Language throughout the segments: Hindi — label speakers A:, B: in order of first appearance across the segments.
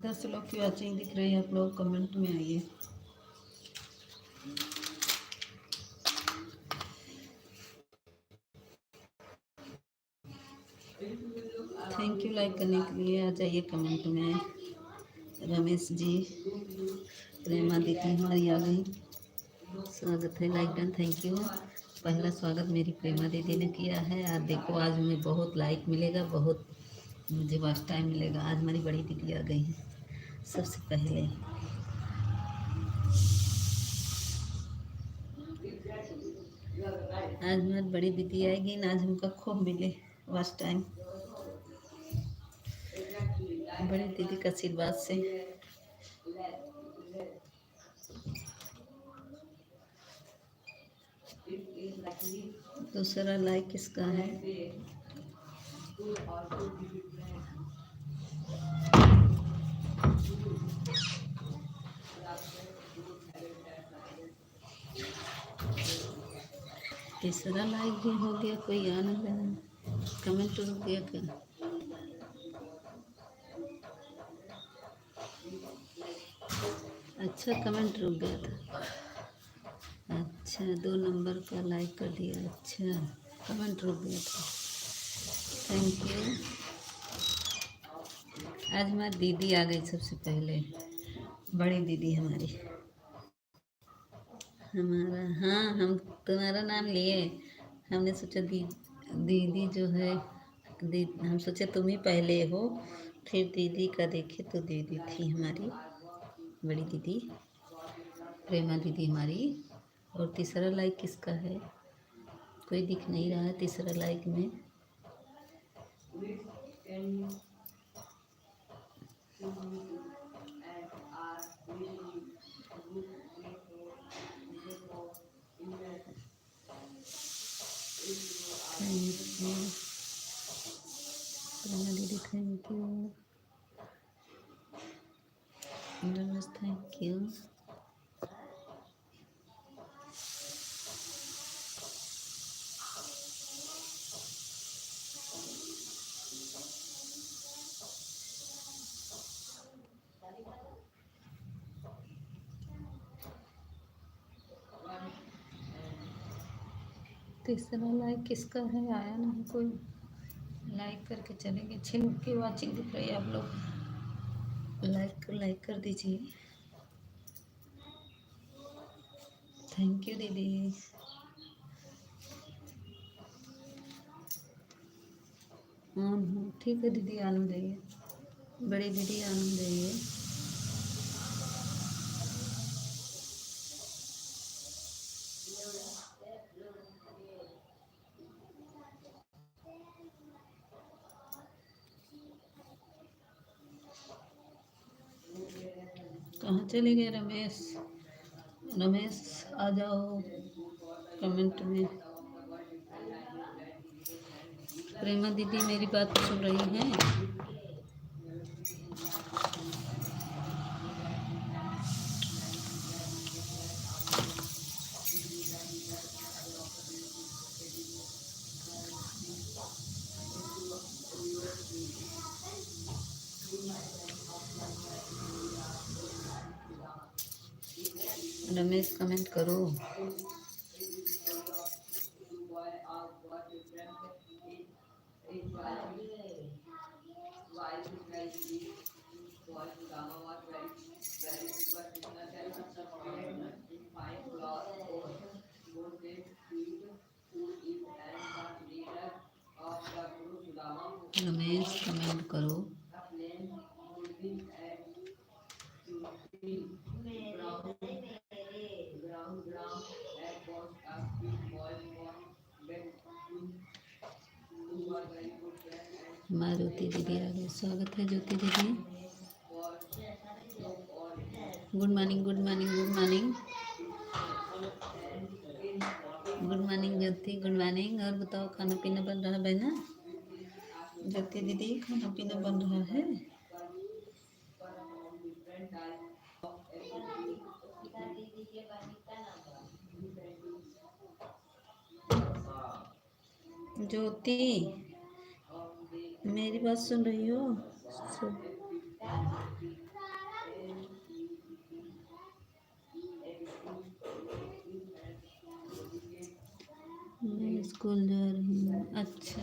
A: 10 लोग की वॉचिंग दिख रही है, आप लोग कमेंट में आइए। थैंक यू लाइक करने के लिए। आ जाइए कमेंट में। रमेश जी, प्रेमा दीदी हमारी आ गई, स्वागत है। Like done, thank you. पहला स्वागत मेरी प्रेमा दीदी ने किया है। आज देखो, आज हमें बहुत लाइक मिलेगा, बहुत मुझे वॉच टाइम मिलेगा। आज हमारी बड़ी दीदी आ गई है सबसे पहले। आज हमारी बड़ी दीदी आएगी ना, आज हमको खूब मिले वॉच टाइम बड़ी दीदी का आशीर्वाद से। दूसरा लाइक किसका है? तीसरा लाइक भी हो गया, कोई आ नहीं रहा। कमेंट रुक गया क्या? अच्छा, कमेंट रुक गया था। अच्छा, 2 नंबर का लाइक कर दिया। अच्छा, कमेंट रुक गया था। Thank you. आज हमारी दीदी आ गई सबसे पहले, बड़ी दीदी हमारी। हमारा, हाँ, हम तुम्हारा नाम लिए। हमने सोचा दीदी जो है, हम सोचे तुम ही पहले हो, फिर दीदी का देखे तो दीदी थी हमारी बड़ी दीदी, प्रेमा दीदी हमारी। और तीसरा लाइक किसका है? कोई दिख नहीं रहा है तीसरा लाइक में। थैंक यू प्रेमा दीदी, thank you Ramesh, thank you. तीसरा लाइक किसका है? आया नहीं कोई। लाइक करके चलेंगे। 6 लोग की वॉचिंग दिख रही है, आप लोग लाइक कर दीजिए। थैंक यू दीदी। हाँ, ठीक है दीदी, आनंद आइए, बड़ी दीदी आनंद आइए। कहाँ चले गए रमेश? रमेश आ जाओ कमेंट में। प्रेमा दीदी मेरी बात सुन रही हैं? रमेश कमेंट करो। रमेश कमेंट करो। हमारी ज्योति दीदी आ गई, स्वागत है ज्योति दीदी। Good morning, good morning, good morning, good morning Jyoti, good morning. और बताओ, खाना पीना बन रहा है बहना? ज्योति दीदी, खाना पीना बन रहा है? ज्योति, मेरी बात सुन रही हो? स्कूल जा रही हूँ। अच्छा,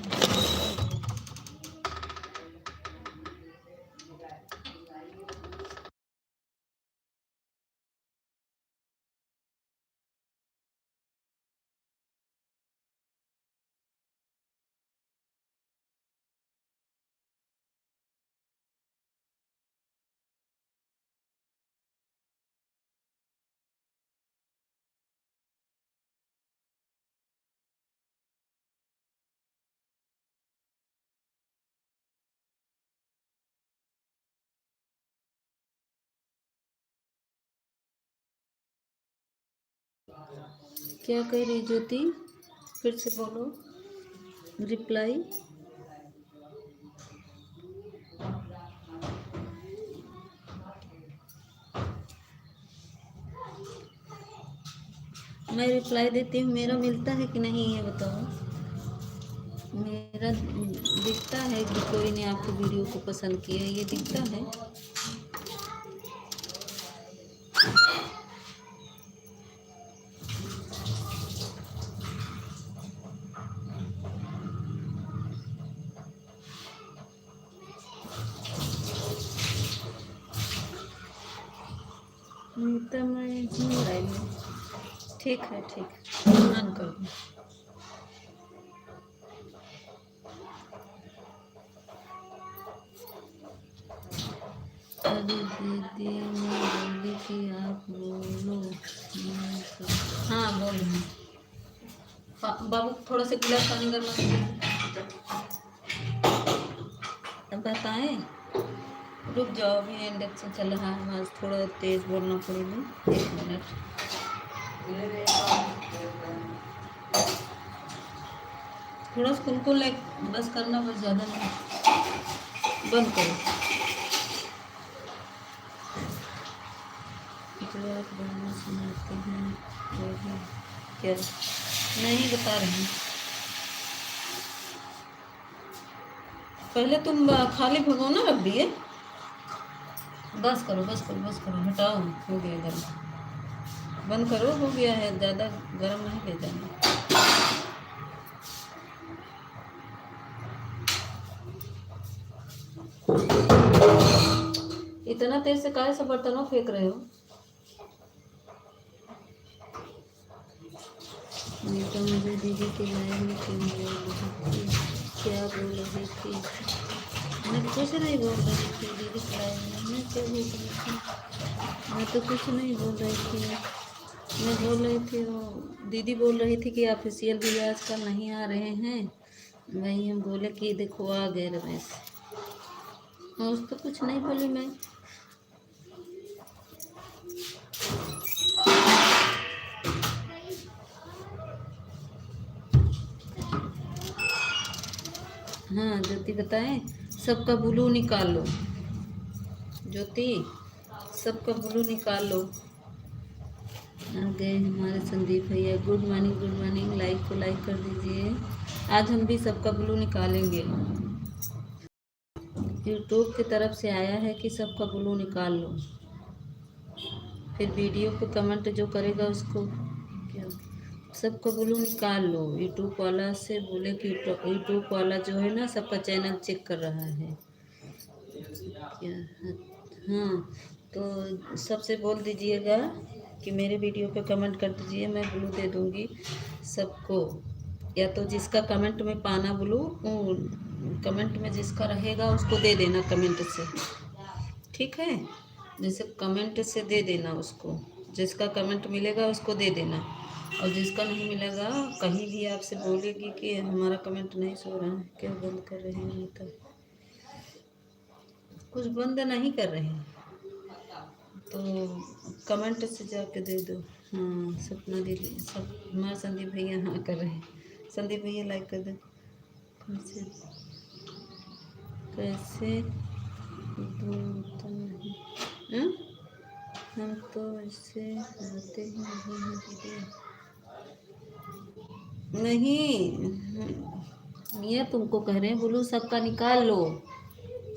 A: क्या कह रही ज्योति? फिर से बोलो। रिप्लाई। मैं रिप्लाई देती हूँ, मेरा मिलता है कि नहीं ये बताओ। मेरा दिखता है कि कोई ने आपके वीडियो को पसंद किया, ये दिखता है। तो मैं हूँ लाइव में। ठीक है, ठीक, ऑन कर दूँ। अरे दीदी मैं बोली कि आप बोलो। हाँ बोल रही हूँ। बाबू थोड़ा सा गिलास पानी गर्म बताएं। रुक जाओ, अभी इंडक्शन चल रहा है, आज थोड़ा तेज बोलना पड़ेगा। 1 मिनट। थोड़ा सा कुल बस करना, बस ज़्यादा नहीं। बंद करो। जो आप गाना सुनाते हैं वो है क्या? नहीं बता रही। पहले तुम खाली भगोना रख दिए। बस करो, बस करो, बस करो, हटाओ, हो गया गर्म। बंद करो, हो गया है, ज़्यादा गर्म नहीं ले जाना। इतना तेज से काहे से बर्तनों फेंक रहे हो? नहीं तो मुझे दीदी के लाइव में क्यों बोल रही थी? क्या बोल रही थी? मैं कुछ नहीं बोल रही थी दीदी के लाइव में। मैं क्या बोल रही थी? मैं तो कुछ नहीं बोल रही थी। मैं बोल रही थी, वो दीदी बोल रही थी कि ऑफिशियल भी आजकल नहीं आ रहे हैं। वही हम बोले कि देखो आ गए रमेश। और तो कुछ नहीं बोली मैं। हाँ ज्योति बताएं। सबका ब्लू निकाल लो ज्योति, सबका ब्लू निकाल लो। आ गए हमारे संदीप भैया। Good morning, good morning. Like को लाइक कर दीजिए। आज हम भी सबका ब्लू निकालेंगे। यूट्यूब की तरफ से आया है कि सबका ब्लू निकाल लो। फिर वीडियो पे कमेंट जो करेगा उसको क्या, सबका ब्लू निकाल लो। यूट्यूब वाला से बोले कि यूट्यूब वाला जो है ना सबका चैनल चेक कर रहा है क्या। हाँ तो सबसे बोल दीजिएगा कि मेरे वीडियो पे कमेंट कर दीजिए, मैं ब्लू दे दूँगी सबको। या तो जिसका कमेंट में पाना ब्लू, कमेंट में जिसका रहेगा उसको दे देना कमेंट से, ठीक है। जैसे कमेंट से दे देना उसको, जिसका कमेंट मिलेगा उसको दे देना। और जिसका नहीं मिलेगा, कहीं भी आपसे बोलेगी कि हमारा कमेंट नहीं सो रहा है, क्या बंद कर रहे हैं? तो कुछ बंद नहीं कर रहे हैं तो कमेंट से जाके दे दो। हाँ सपना दीदी, सब हमारे संदीप भैया हाँ कर रहे हैं। संदीप भैया लाइक कर दो। कैसे कैसे दूँ तो नहीं। हाँ? हम तो ऐसे आते ही नहीं हैं दीदी। नहीं, ये तुमको कह रहे हैं ब्लू सबका निकाल लो।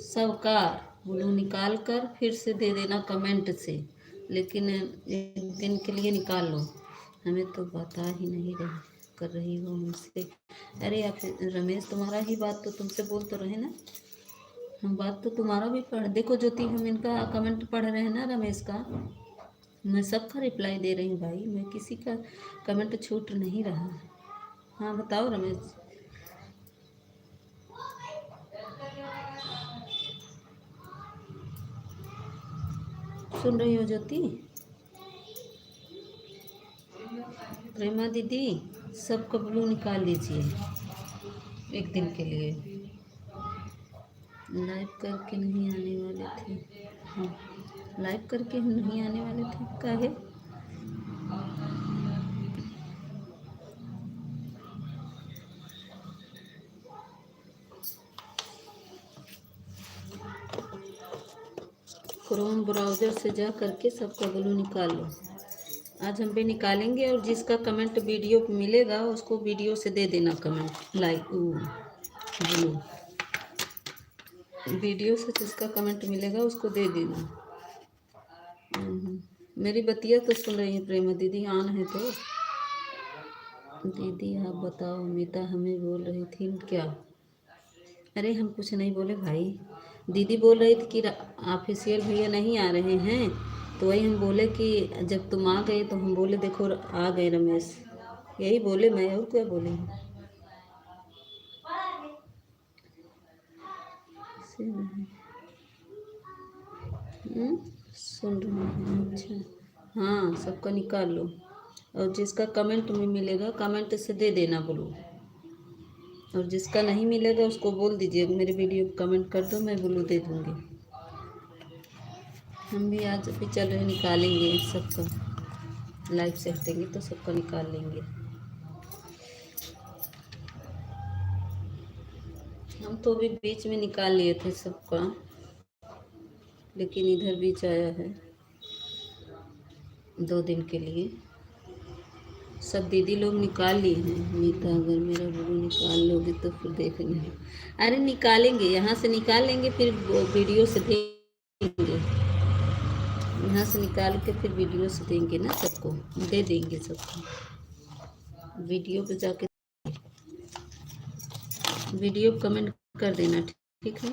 A: सबका ब्लू निकाल कर फिर से दे देना कमेंट से, लेकिन एक दिन के लिए निकाल लो। हमें तो बता ही नहीं रहे। कर रही हो हमसे? अरे आप रमेश, तुम्हारा ही बात तो तुमसे बोल तो रहे ना, हम बात तो तुम्हारा भी पढ़, देखो ज्योति, हम इनका कमेंट पढ़ रहे हैं ना रमेश का, मैं सबका रिप्लाई दे रही हूँ भाई, मैं किसी का कमेंट छूट नहीं रहा। हाँ बताओ रमेश। सुन रही हो ज्योति? प्रेमा दीदी, सबका ब्लू निकाल लीजिए एक दिन के लिए। लाइव करके नहीं आने वाले थे? हाँ, लाइव करके हम नहीं आने वाले थे, काहे? क्रोम ब्राउज़र से जा करके सबका ब्लू निकाल लो। आज हम भी निकालेंगे, और जिसका कमेंट वीडियो पे मिलेगा उसको वीडियो से दे देना कमेंट, लाइक ब्लू। वीडियो से जिसका कमेंट मिलेगा उसको दे देना। मेरी बतिया तो सुन रही है प्रेमा दीदी, ऑन है तो। दीदी आप बताओ, अमिता हमें बोल रही थी क्या? अरे हम कुछ नहीं बोले भाई, दीदी बोल रही थी कि ऑफिशियल भैया नहीं आ रहे हैं, तो वही हम बोले कि जब तुम आ गए तो हम बोले देखो आ गए रमेश, यही बोले, मैं और क्या बोले। सुन रहे हैं, अच्छा हाँ, सबका निकाल लो, और जिसका कमेंट में मिलेगा कमेंट से दे देना ब्लू, और जिसका नहीं मिलेगा उसको बोल दीजिए मेरे वीडियो को कमेंट कर दो, मैं ब्लू दे दूँगी। हम भी आज भी चल रहे निकालेंगे सबका, लाइव से हटेंगे तो सबका निकाल लेंगे। हम तो अभी बीच में निकाल लिए थे सबका, लेकिन इधर बीच आया है 2 दिन के लिए। सब दीदी लोग निकाल लिए हैं। मीता, अगर मेरा वीडियो निकाल लोगे तो फिर देखना। अरे निकालेंगे, यहाँ से निकाल लेंगे, फिर वीडियो से देंगे, यहाँ से निकाल के फिर वीडियो से देंगे ना, सबको दे देंगे सबको। वीडियो पे जाके वीडियो कमेंट कर देना, ठीक है?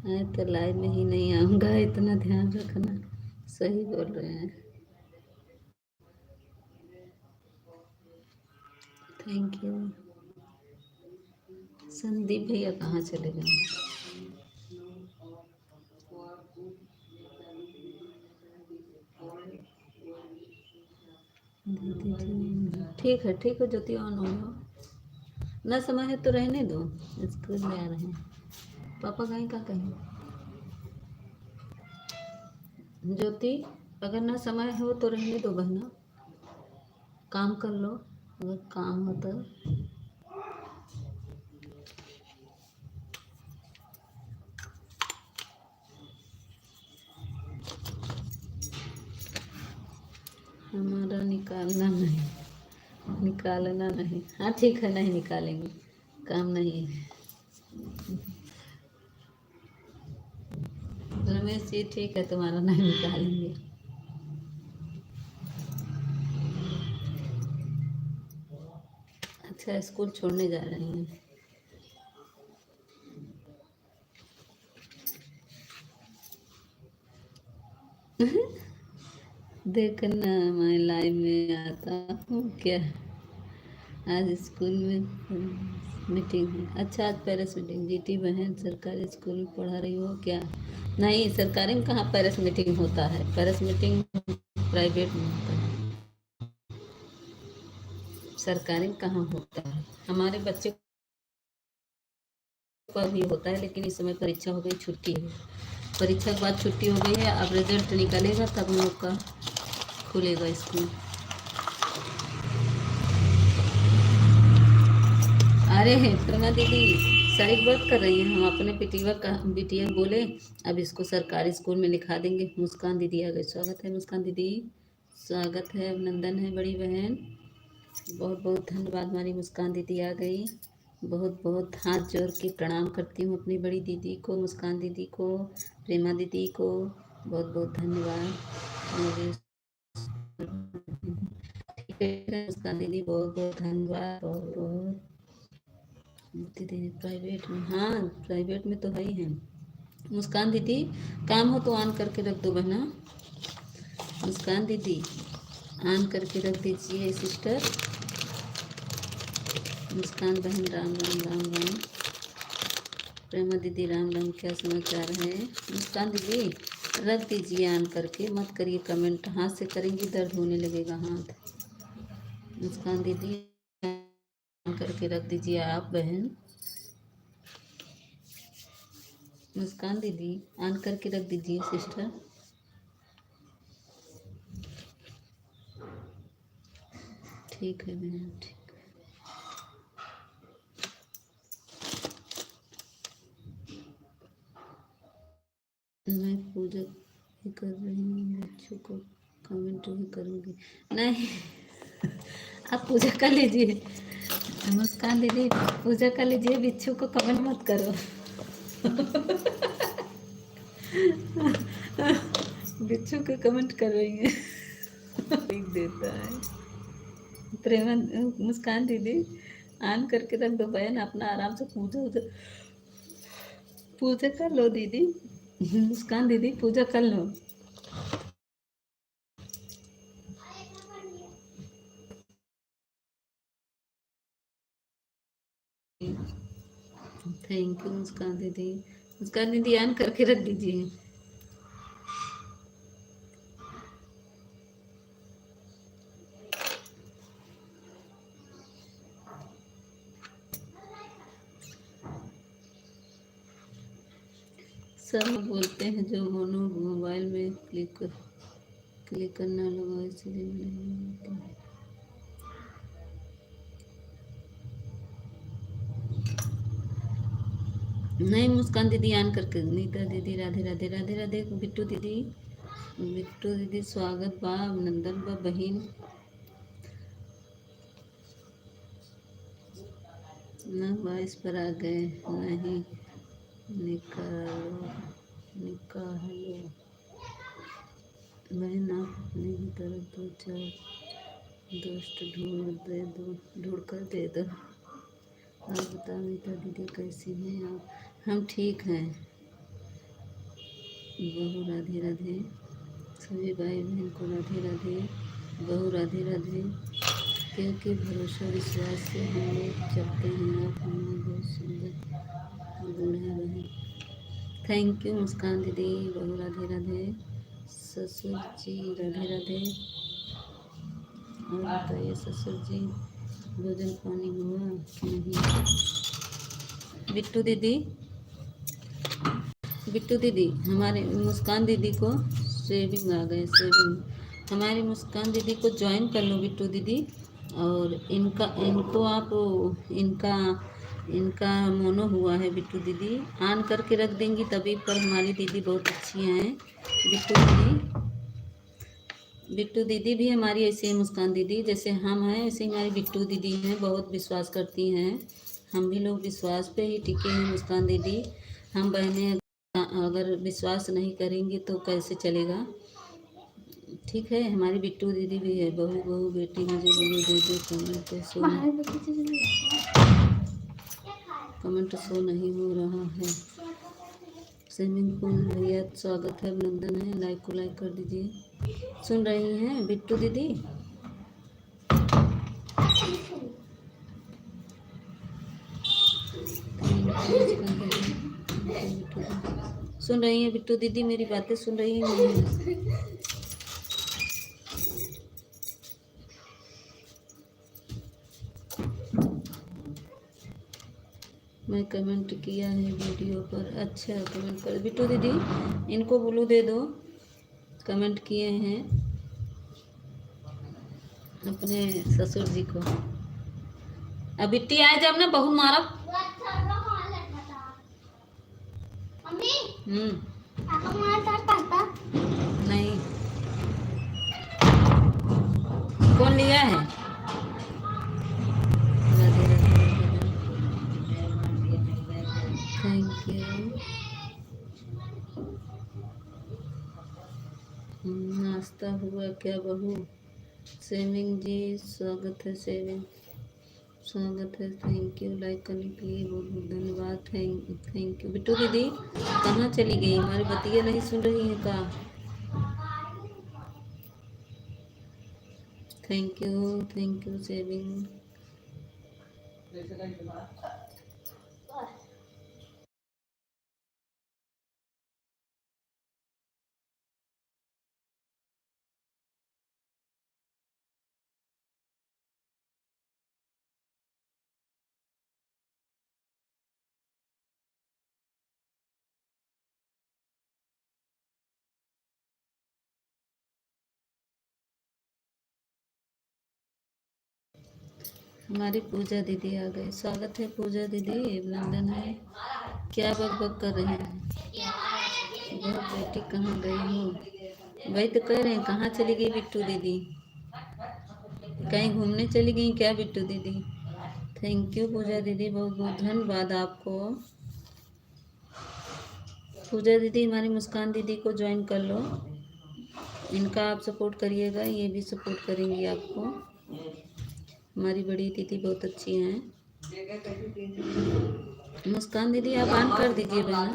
A: मैं तो लाइव में ही नहीं आऊँगा, इतना ध्यान रखना। सही बोल रहे हैं। Thank you. संदीप भैया कहाँ चले गए? ठीक है ठीक है ज्योति, ऑन हो जाओ ना, समय है तो रहने दो, स्कूल में आ रहे हैं। पापा कहीं का कहीं? ज्योति, अगर ना समय हो तो रहने दो बहना, काम कर लो अगर काम हो तो। हमारा निकालना नहीं, निकालना नहीं। हाँ ठीक है, नहीं निकालेंगे, काम नहीं है। रमेश जी ठीक है, तुम्हारा नहीं निकालेंगे। अच्छा, स्कूल छोड़ने जा रही हैं? देखना मैं लाइव में आता हूँ क्या? आज स्कूल में मीटिंग है। अच्छा, आज पेरेंट्स मीटिंग। जीटी बहन सरकारी स्कूल में पढ़ा रही हो क्या? नहीं, सरकारी में कहाँ पेरेंट्स मीटिंग होता है, पेरेंट्स मीटिंग प्राइवेट में होता है, सरकारी में कहाँ होता है। हमारे बच्चे का भी होता है, लेकिन इस समय परीक्षा हो गई, छुट्टी है, परीक्षा के बाद छुट्टी हो गई है। अब रिजल्ट निकलेगा तब हम लोग का खुलेगा स्कूल। अरे प्रमा दीदी सही बात कर रही हैं, हम अपने बिटिया बोले अब इसको सरकारी स्कूल में लिखा देंगे। मुस्कान दीदी आ गई, स्वागत है मुस्कान दीदी, स्वागत है, अभिनंदन है बड़ी बहन, बहुत बहुत धन्यवाद, हमारी मुस्कान दीदी आ गई। बहुत बहुत हाथ जोड़ के प्रणाम करती हूँ अपनी बड़ी दीदी को, मुस्कान दीदी को, प्रेमा दीदी को। बहुत बहुत धन्यवाद मुझे। ठीक है मुस्कान दीदी, बहुत बहुत धन्यवाद। बहुत बहुत दीदी प्राइवेट में, हाँ प्राइवेट में तो है ही है। मुस्कान दीदी काम हो तो ऑन करके रख दो बहना। मुस्कान दीदी ऑन करके रख दीजिए सिस्टर। मुस्कान बहन राम राम राम राम। प्रेमा दीदी राम राम, क्या समाचार है? मुस्कान दीदी रख दीजिए ऑन करके, मत करिए कमेंट, हाथ से करेंगी दर्द होने लगेगा हाथ। मुस्कान दीदी ऑन करके रख दीजिए आप बहन। मुस्कान दीदी ऑन करके रख दीजिए सिस्टर। ठीक है बहन, ठीक। मैं पूजा भी कर रही हूँ, बच्चों को कमेंट भी करूँगी। नहीं आप पूजा कर लीजिए। मुस्कान दीदी पूजा कर लीजिए, बिच्छू को कमेंट मत करो। बिच्छू को कमेंट कर रही है। लिख देता है। प्रेमा मुस्कान दीदी ऑन करके रख दो बहन, अपना आराम से पूजा पूजा कर लो दीदी। मुस्कान दीदी पूजा कर लो। थैंक यू मुस्कान दीदी। मुस्कान दीदी ऑन करके रख दीजिए। सब बोलते हैं जो मोनो मोबाइल में क्लिक करना लगा इसलिए नहीं होता। नहीं मुस्कान दीदी ऑन करके। नीता दीदी राधे राधे राधे राधे। बिट्टू दीदी, बिट्टू दीदी स्वागत बा, नंदन बा बहन। न 22 पर आ गए, नहीं निकालो निकालो बहन, आप अपने ही तरफ दो चार दोस्त ढूंढ कर दे दो। आप बताओ नीता दीदी कैसी हैं आप? हम ठीक हैं। बहू राधे राधे, सभी भाई बहन को राधे राधे। बहू राधे राधे। क्योंकि भरोसा विश्वास से हम लोग चलते हैं, आप हमें बहुत सुंदर गुण है बहन। थैंक यू मुस्कान दीदी। बहू राधे राधे। ससुर जी राधे राधे। और बताइए ससुर जी, भोजन पानी हुआ कि नहीं? बिट्टू दीदी, बिट्टू दीदी हमारे मुस्कान दीदी को सेविंग आ गए, सेविंग। हमारी मुस्कान दीदी को ज्वाइन कर लो बिट्टू दीदी। और इनको आप इनका इनका मोनो हुआ है बिट्टू दीदी, ऑन करके रख देंगी तभी पर हमारी दीदी बहुत अच्छी हैं। बिट्टू दीदी, बिट्टू दीदी भी हमारी ऐसी है मुस्कान दीदी, जैसे हम हैं ऐसे ही हमारी बिट्टू दीदी हैं, बहुत विश्वास करती हैं। हम भी लोग विश्वास पे ही टिके हैं मुस्कान दीदी। हम बहनें अगर विश्वास नहीं करेंगे तो कैसे चलेगा? ठीक है, हमारी बिट्टू दीदी भी है। बहू बहू बेटी मुझे बोलो दे दो, कमेंट शो नहीं हो रहा है। स्विमिंग पूल भैया स्वागत है, अभिनंदन है, लाइक को लाइक कर दीजिए। सुन रही हैं बिट्टू दीदी? सुन रही हैं बिट्टू दीदी? मेरी बातें सुन रही हैं? मैं कमेंट किया है वीडियो पर। अच्छा कमेंट कर बिट्टू दीदी, इनको ब्लू दे दो, कमेंट किए हैं अपने ससुर जी को। अब बिट्टी आए जब ना बहू मारब। नहीं कौन लिया है? नाश्ता हुआ क्या बहू? सेविंग जी स्वागत है। सेविंग स्वागत है। थैंक यू लाइक करने के लिए बहुत बहुत धन्यवाद। Thank you. बिट्टू दीदी कहाँ चली गई? हमारी बतिया नहीं सुन रही है का? Thank you saving. हमारी पूजा दीदी आ गई। स्वागत है पूजा दीदी, लंदन में। क्या बक बक कर रहे हैं? बहुत बेटी कहाँ गई हो? वही तो कह रहे हैं, कहाँ चली गई बिट्टू दीदी? कहीं घूमने चली गई क्या बिट्टू दीदी? थैंक यू पूजा दीदी, बहुत बहुत धन्यवाद आपको। पूजा दीदी हमारी मुस्कान दीदी को ज्वाइन कर लो। इनका आप सपोर्ट करिएगा, ये भी सपोर्ट करेंगी आपको। हमारी बड़ी दीदी बहुत अच्छी हैं। मुस्कान दीदी आप ऑन कर दीजिए बहन,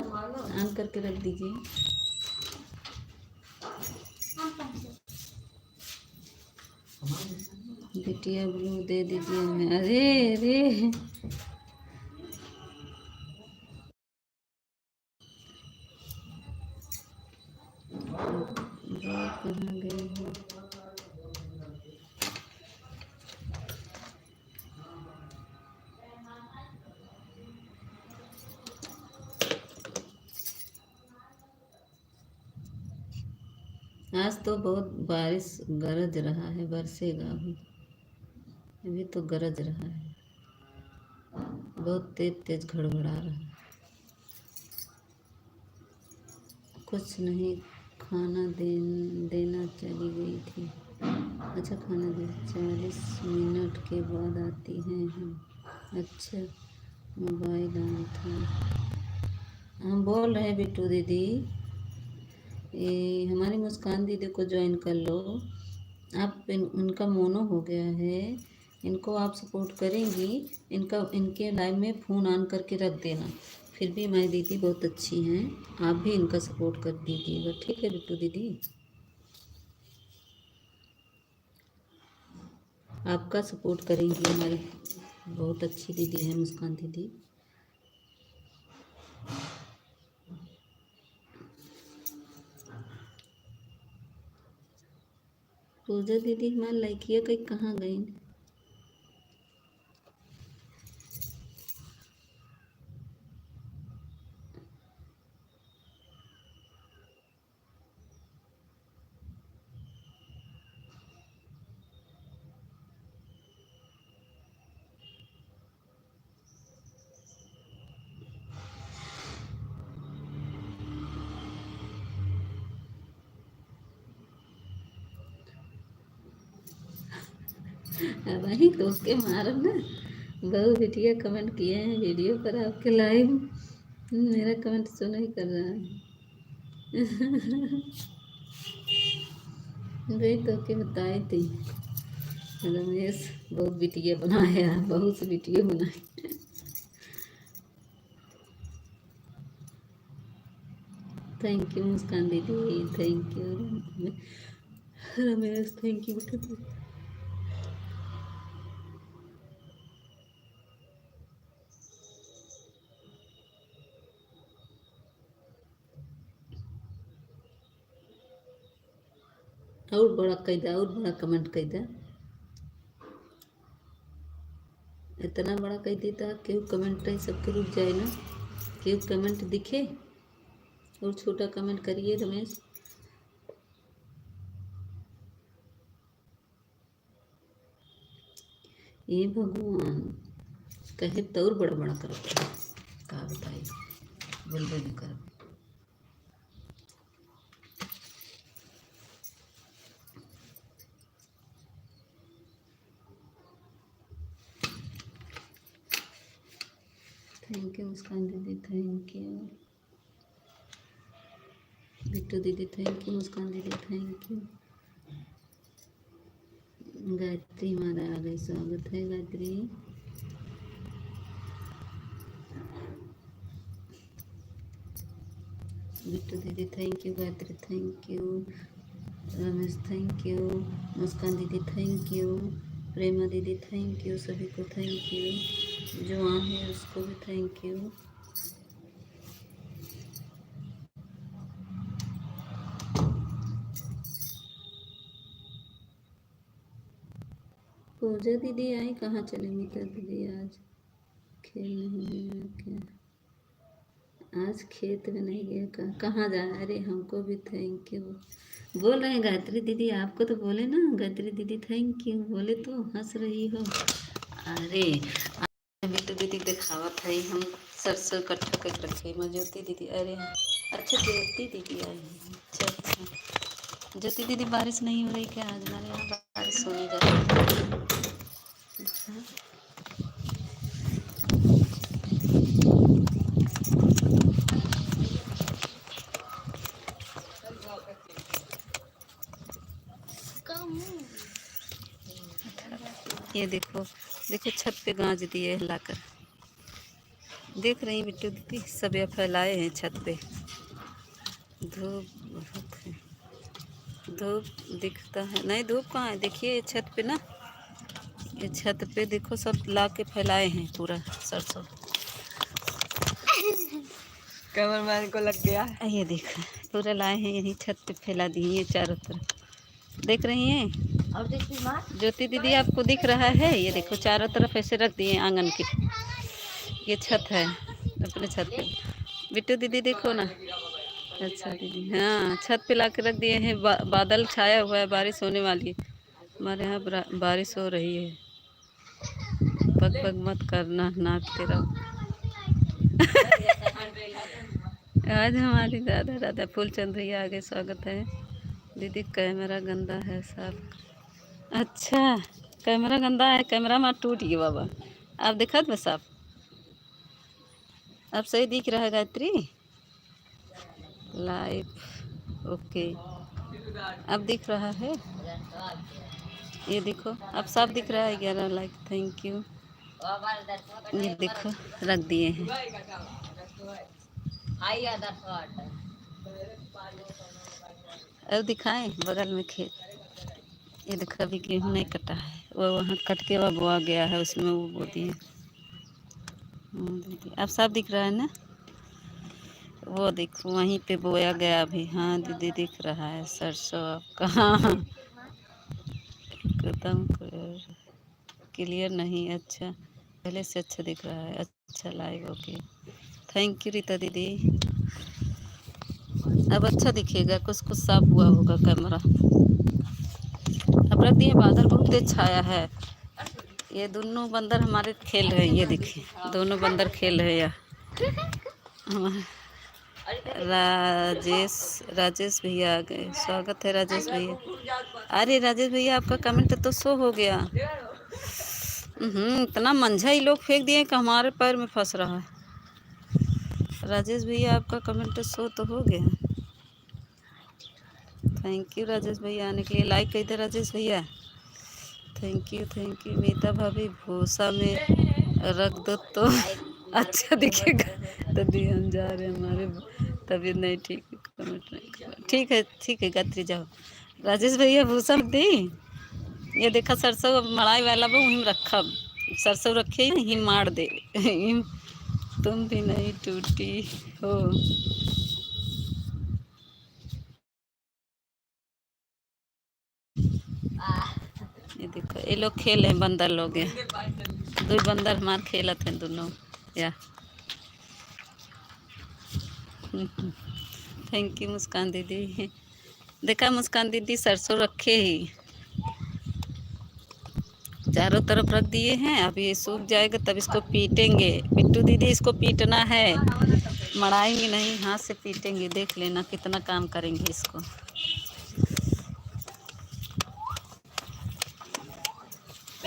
A: ऑन करके रख दीजिए। बिटिया ब्लू दे दीजिए हमें। अरे अरे कहाँ गई हो? आज तो बहुत बारिश गरज रहा है, बरसेगा अभी। अभी तो गरज रहा है, बहुत तेज तेज घड़घड़ा रहा है। कुछ नहीं, खाना देना चली गई थी। अच्छा खाना दे, 40 मिनट के बाद आती हैं हम। अच्छा मोबाइल ऑन था। हम बोल रहे हैं बिट्टू दीदी, ये हमारी मुस्कान दीदी को ज्वाइन कर लो आप। उनका मोनो हो गया है, इनको आप सपोर्ट करेंगी। इनके लाइव में फ़ोन ऑन करके रख देना। फिर भी हमारी दीदी बहुत अच्छी हैं, आप भी इनका सपोर्ट कर दीजिएगा, ठीक है बिट्टू दीदी? आपका सपोर्ट करेंगी, हमारी बहुत अच्छी दीदी है मुस्कान दीदी। पूजा दीदी हमारी लड़कियाँ कहीं कहाँ गई? वही तो उसके मारो ना। बहु बिटिया कमेंट किए हैं वीडियो पर आपके लाइव। मेरा कमेंट सुन ही कर रहा है। वही तो के बताई थी, रमेश बहुत बिटिया बनाया, बहुत सी बिटिया बनाई। थैंक यू मुस्कान दीदी, thank you Ramesh, thank you बेटा। और बड़ा कैदा, और बड़ा कमेंट कैदा, इतना बड़ा कह देता क्यों? कमेंट है सबके रुक जाए ना, क्यों कमेंट दिखे? और छोटा कमेंट करिए रमेश। ये भगवान कहे तो और बड़ा बड़ा करो, कहा बताइए, बोलबे नहीं कर। थैंक थैंक यू मुस्कान दीदी, थैंक यू बिट्टू दीदी, थैंक यू मुस्कान दीदी, थैंक यू। गायत्री हमारा आ गई, स्वागत है गायत्री। बिट्टू दीदी thank you, Gayatri thank you, Ramesh thank you, Muskan दीदी थैंक यू, प्रेमा दीदी थैंक यू, सभी को थैंक यू, जो आए हैं उसको भी थैंक यू। पूजा दीदी आई, कहाँ चले मीता दीदी? आज खेल नहीं गया क्या? आज खेत में नहीं गया, कहाँ जा? अरे हमको भी थैंक यू बोल रहे हैं गायत्री दीदी, आपको तो बोले ना गायत्री दीदी थैंक यू बोले तो हंस रही हो। अरे बिट्टू दीदी दिखावत है, हम सरसों इकट्ठा कर रखे हैं। ज्योति दीदी, अरे अच्छा ज्योति दीदी आई है, अच्छा अच्छा। ज्योति दीदी बारिश नहीं हो रही क्या आज? हमारे यहाँ बारिश होने जा रही है। ये देखो देखो छत पे गांज दिए हिलाकर, देख रही बिट्टू दीदी? सब ये फैलाए हैं छत पे। धूप बहुत है, धूप दिखता है नहीं, धूप कहाँ है? देखिए ये छत पे ना, ये छत पे देखो सब ला के फैलाए हैं पूरा सरसों।
B: कमर मान को लग गया।
A: ये देखो पूरा लाए हैं, यही छत पे फैला दिए ये चारों तरफ, देख रही हैं?
B: और
A: ज्योति दीदी आपको दिख रहा है? ये देखो चारों तरफ ऐसे रख दिए आंगन की, ये छत है अपने छत पे। बिट्टू दीदी देखो ना, अच्छा दीदी हाँ छत पे ला के रख दिए हैं। बादल छाया हुआ है, बारिश होने वाली है। हमारे यहाँ बारिश हो रही है। पग पग मत करना, नाचते रहो। आज हमारी दादा दादा फूलचंद भैया आगे, स्वागत है दीदी। कैमरा गंदा है साफ। अच्छा कैमरा गंदा है, कैमरा में टूट गया बाबा। आप देखा था साफ, अब सही दिख रहा है गायत्री? लाइव ओके, अब दिख रहा है, ये देखो अब साफ दिख रहा है। 11 लाइक, थैंक यू। ये देखो रख दिए हैं। अब दिखाएं बगल में खेत, ये देखो अभी गेहूँ नहीं कटा है, वो वहाँ कट के वह बोआ गया है, उसमें वो बो दिए। अब साफ दिख रहा है ना? वो देखो वहीं पे बोया गया अभी। हाँ दीदी दिख रहा है सरसों आपका। हाँ एकदम क्लियर नहीं, अच्छा पहले से अच्छा दिख रहा है, अच्छा live okay, thank you Rita दीदी। अब अच्छा दिखेगा, कुछ कुछ साफ हुआ होगा कैमरा। अब रख दिए, बादल बहुत तेज छाया है। ये दोनों बंदर हमारे खेल रहे हैं, ये देखिए दोनों बंदर खेल रहे हैं। राजेश भैया आ गए, स्वागत है राजेश भैया। अरे राजेश भैया आपका कमेंट तो शो हो गया। इतना मंझा ही लोग फेंक दिए कि हमारे पैर में फंस रहा है। राजेश भैया आपका कमेंट शो तो हो गया, थैंक यू राजेश भैया आने के लिए। लाइक कर दे राजेश भैया, थैंक यू थैंक यू। मीता भाभी भूसा में रख दो तो अच्छा दिखेगा। तभी हम जा रहे हैं, हमारे तबीयत नहीं ठीक है, कमेंट नहीं। ठीक है गात्री जाओ। राजेश भैया भूसा दी, ये देखा सरसों मड़ाई वाला वो वहीं रखा, सरसों रखे ही मार दे। तुम भी नहीं टूटी हो। ये देखो ये लोग खेल हैं, बंदर लोग हैं, दो बंदर हमारे खेलत हैं दोनों या। थैंक यू मुस्कान दीदी। देखा मुस्कान दीदी सरसों रखे ही चारों तरफ रख दिए हैं, अब ये सूख जाएगा तब इसको पीटेंगे। बिट्टू दीदी इसको पीटना है, मड़ाएंगे नहीं, हाथ से पीटेंगे। देख लेना कितना काम करेंगे इसको।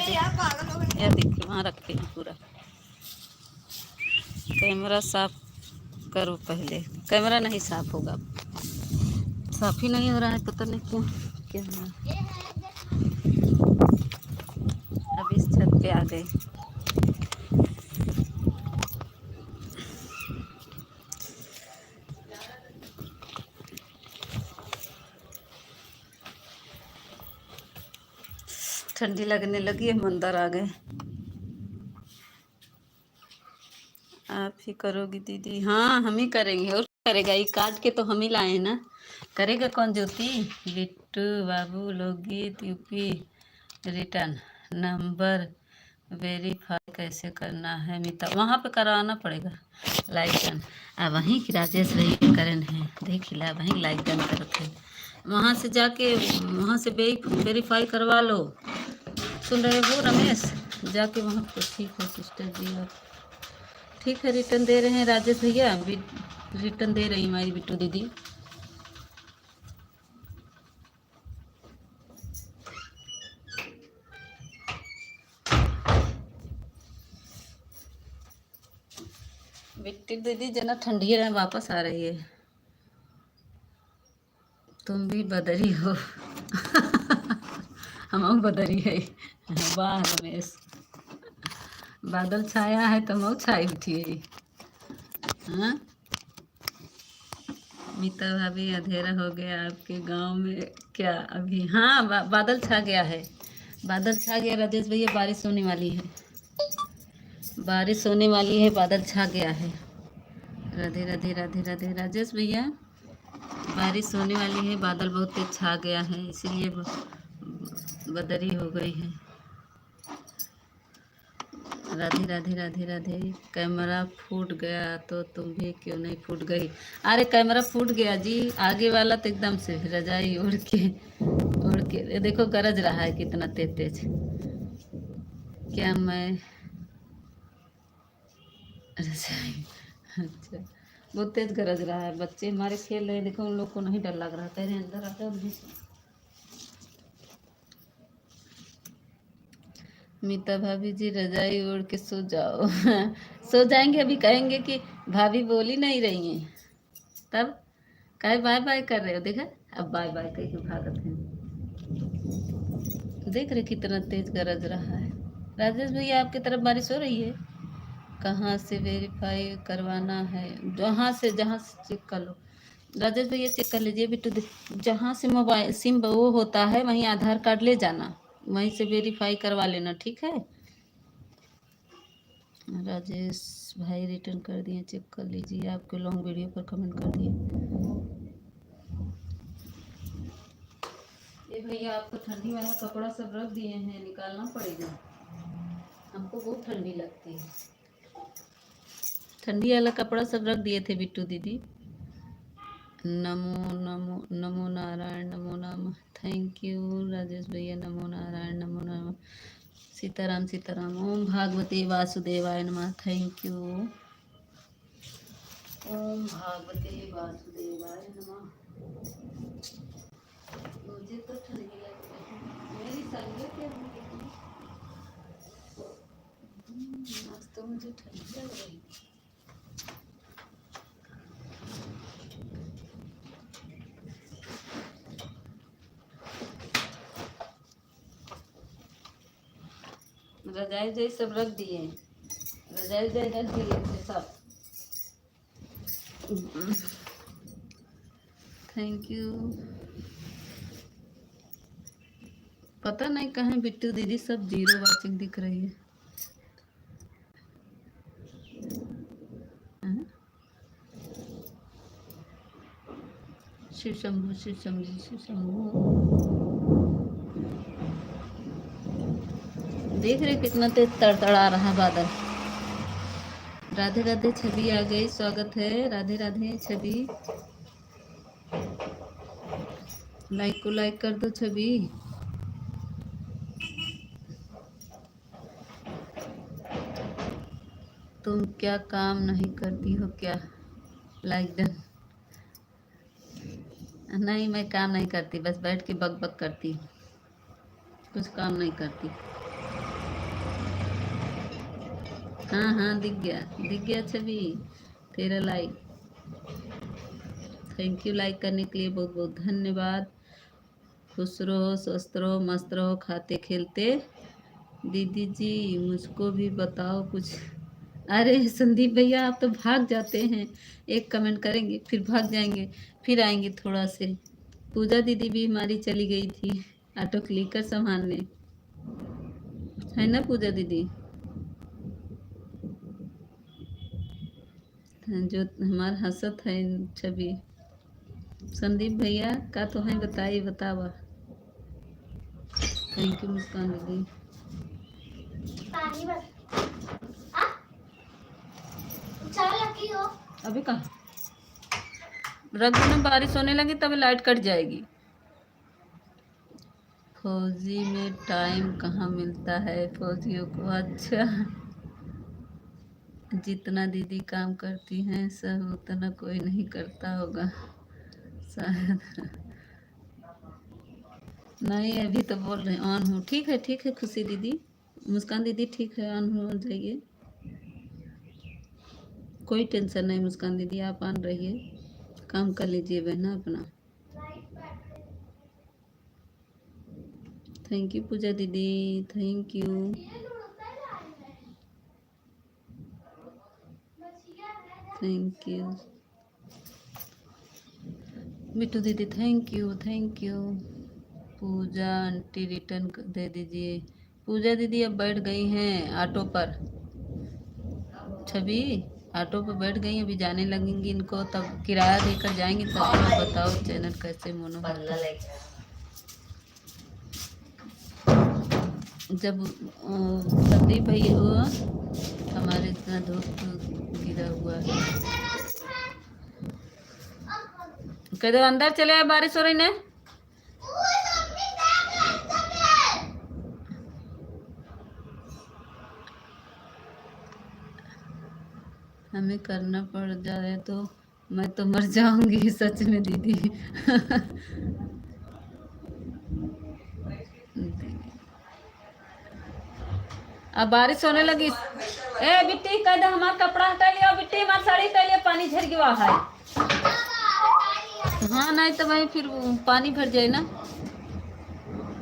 A: यह देखिए वहाँ रखे हैं पूरा कैमरा साफ करो पहले, कैमरा नहीं साफ होगा, साफ ही नहीं हो रहा है, पता नहीं क्यों क्या हुआ। अब इस छत पे आ गए। ठंडी लगने लगी, हम अंदर आ गए। आप ही करोगी दीदी? हाँ हम ही करेंगे, और करेगा, ये काट के तो हम ही लाए हैं ना, करेगा कौन? ज्योति, बिट्टू बाबू, लोकगीत, यूपी, रिटर्न नंबर वेरीफाई कैसे करना है? मिता वहाँ पे करवाना पड़ेगा लाइक डन। अब वहीं की राजेश भैया करन है, देख ला वहीं लाइक डन करते, वहाँ से जाके वहाँ से वेरीफाई करवा लो। सुन रहे हो रमेश? जाके वहाँ पे। ठीक है सिस्टर जी, आप ठीक है, रिटर्न दे रहे हैं राजेश भैया, रिटर्न दे रही हमारी बिट्टू दीदी। बिट्टू दीदी जना ठंडी रहे, वापस आ रही है। तुम भी बदरी हो। हम बदरी है। वाह रमेश, बादल छाया है तो हम छाई उठी है। हाँ मीता भाभी, अंधेरा हो गया आपके गांव में क्या अभी? हाँ बादल छा गया है, बादल छा गया राजेश भैया, बारिश होने वाली है, बारिश होने वाली है, बादल छा गया है। राधे राधे राधे राधे राजेश भैया, बारिश होने वाली है, बादल बहुत तेज छा गया है, इसीलिए बदरी हो गई है। राधे राधे राधे राधे। कैमरा फूट गया तो तुम भी क्यों नहीं फूट गई? अरे कैमरा फूट गया जी, आगे वाला तो एकदम से रजाई उड़ के ये देखो गरज रहा है कितना तेज तेज। क्या मैं रजाई? अच्छा, बहुत तेज गरज रहा है, बच्चे हमारे खेल रहे हैं, देखो उन लोग को नहीं डर लग रहा, कह रहे हैं अंदर आ जाओ भी। मीता भाभी जी रजाई ओढ़ के सो जाओ। सो जाएंगे, अभी कहेंगे कि भाभी बोली नहीं रही हैं, तब कहे बाय बाय कर रहे हो, देखा अब बाय बाय कह के भागत हैं। देख रहे कितना तेज गरज रहा है। राजेश भैया आपकी तरफ बारिश हो रही है? कहाँ से वेरीफाई करवाना है? जहाँ से चेक कर लो राजेश भैया, चेक कर लीजिए बिट्टू जहाँ से मोबाइल सिम वो होता है वहीं आधार कार्ड ले जाना, वहीं से वेरीफाई करवा लेना, ठीक है? राजेश भाई रिटर्न कर दिए, चेक कर लीजिए, आपके लॉन्ग वीडियो पर कमेंट कर दिए। ये भैया आपको ठंडी वाला कपड़ा सब रख दिए हैं, निकालना पड़ेगा, हमको बहुत ठंडी लगती है। ठंडी वाला कपड़ा सब रख दिए थे बिट्टू दीदी। नमो नमो नमो नारायण, नमो नमः, थैंक यू राजेश भैया, नमो नारायण, नमो नमः, सीताराम सीताराम, ओम भागवते वासुदेवाय नमः, थैंक यू, ओम भागवते वासुदेवाय नमः। मुझे तो ठंडी लग रही है, मेरी संगत है, आज तो मुझे ठंडी लग रही है। रजाई जाई सब रख दिए, रजाई जाई रख दिए थे सब। Thank you. पता नहीं कहाँ बिट्टू दीदी, सब जीरो वाचिंग दिख रही है। हाँ? शिव शंभु शिव शंभु शिव शंभु। देख रहे कितना तेज तड़तड़ा रहा बादल। राधे राधे छवि आ गई, स्वागत है, राधे राधे छवि, लाइक को लाइक कर दो छवि। तुम क्या काम नहीं करती हो क्या? Like done. नहीं मैं काम नहीं करती, बस बैठ के बक बक करती हूँ, कुछ काम नहीं करती। हाँ हाँ, दिख गया छवि तेरा लाइक। थैंक यू लाइक करने के लिए, बहुत बहुत धन्यवाद। खुश रहो, स्वस्थ रहो, मस्त रहो, खाते खेलते। दीदी जी मुझको भी बताओ कुछ। अरे संदीप भैया, आप तो भाग जाते हैं, एक कमेंट करेंगे फिर भाग जाएंगे, फिर आएंगे थोड़ा से। पूजा दीदी भी हमारी चली गई थी ऑटो क्लिकर संभालने, है ना पूजा दीदी? जो हमारा हंसत है छवि। संदीप भैया का तो है, बताइए बतावा। थैंक यू मुस्कान दीदी। अभी कहाँ रख दो ना, बारिश होने लगी तभी लाइट कट जाएगी। फौजी में टाइम कहाँ मिलता है फौजियों को? अच्छा, जितना दीदी काम करती हैं सब उतना कोई नहीं करता होगा शायद। नहीं अभी तो बोल रहे हैं ऑन हूँ। ठीक है खुशी दीदी, मुस्कान दीदी ठीक है, ऑन हो जाइए, कोई टेंशन नहीं। मुस्कान दीदी आप ऑन रहिए, काम कर लीजिए बहना अपना। थैंक यू पूजा दीदी, thank you. Thank you Bittu दीदी, thank you. Pooja aunty return दे दीजिए। पूजा दीदी अब बैठ गई हैं ऑटो पर। छवि ऑटो पर बैठ गई, अभी जाने लगेंगी, इनको तब किराया देकर जाएंगे तब आप बताओ चैनल कैसे मोनो होता है। जब संदीप भैया हुआ हमारे इतना धूप गिरा हुआ है। कह दो अंदर चले आए, बारिश हो रही ना। हमें करना पड़ जाए तो मैं तो मर जाऊंगी सच में दीदी। अब बारिश होने लगी। ए बिट्टी कह दे हमारा कपड़ा हटा लिया, बिट्टी हमारी साड़ी हटा लिया, पानी झर गया है। हाँ नहीं तो भाई फिर पानी भर जाए ना।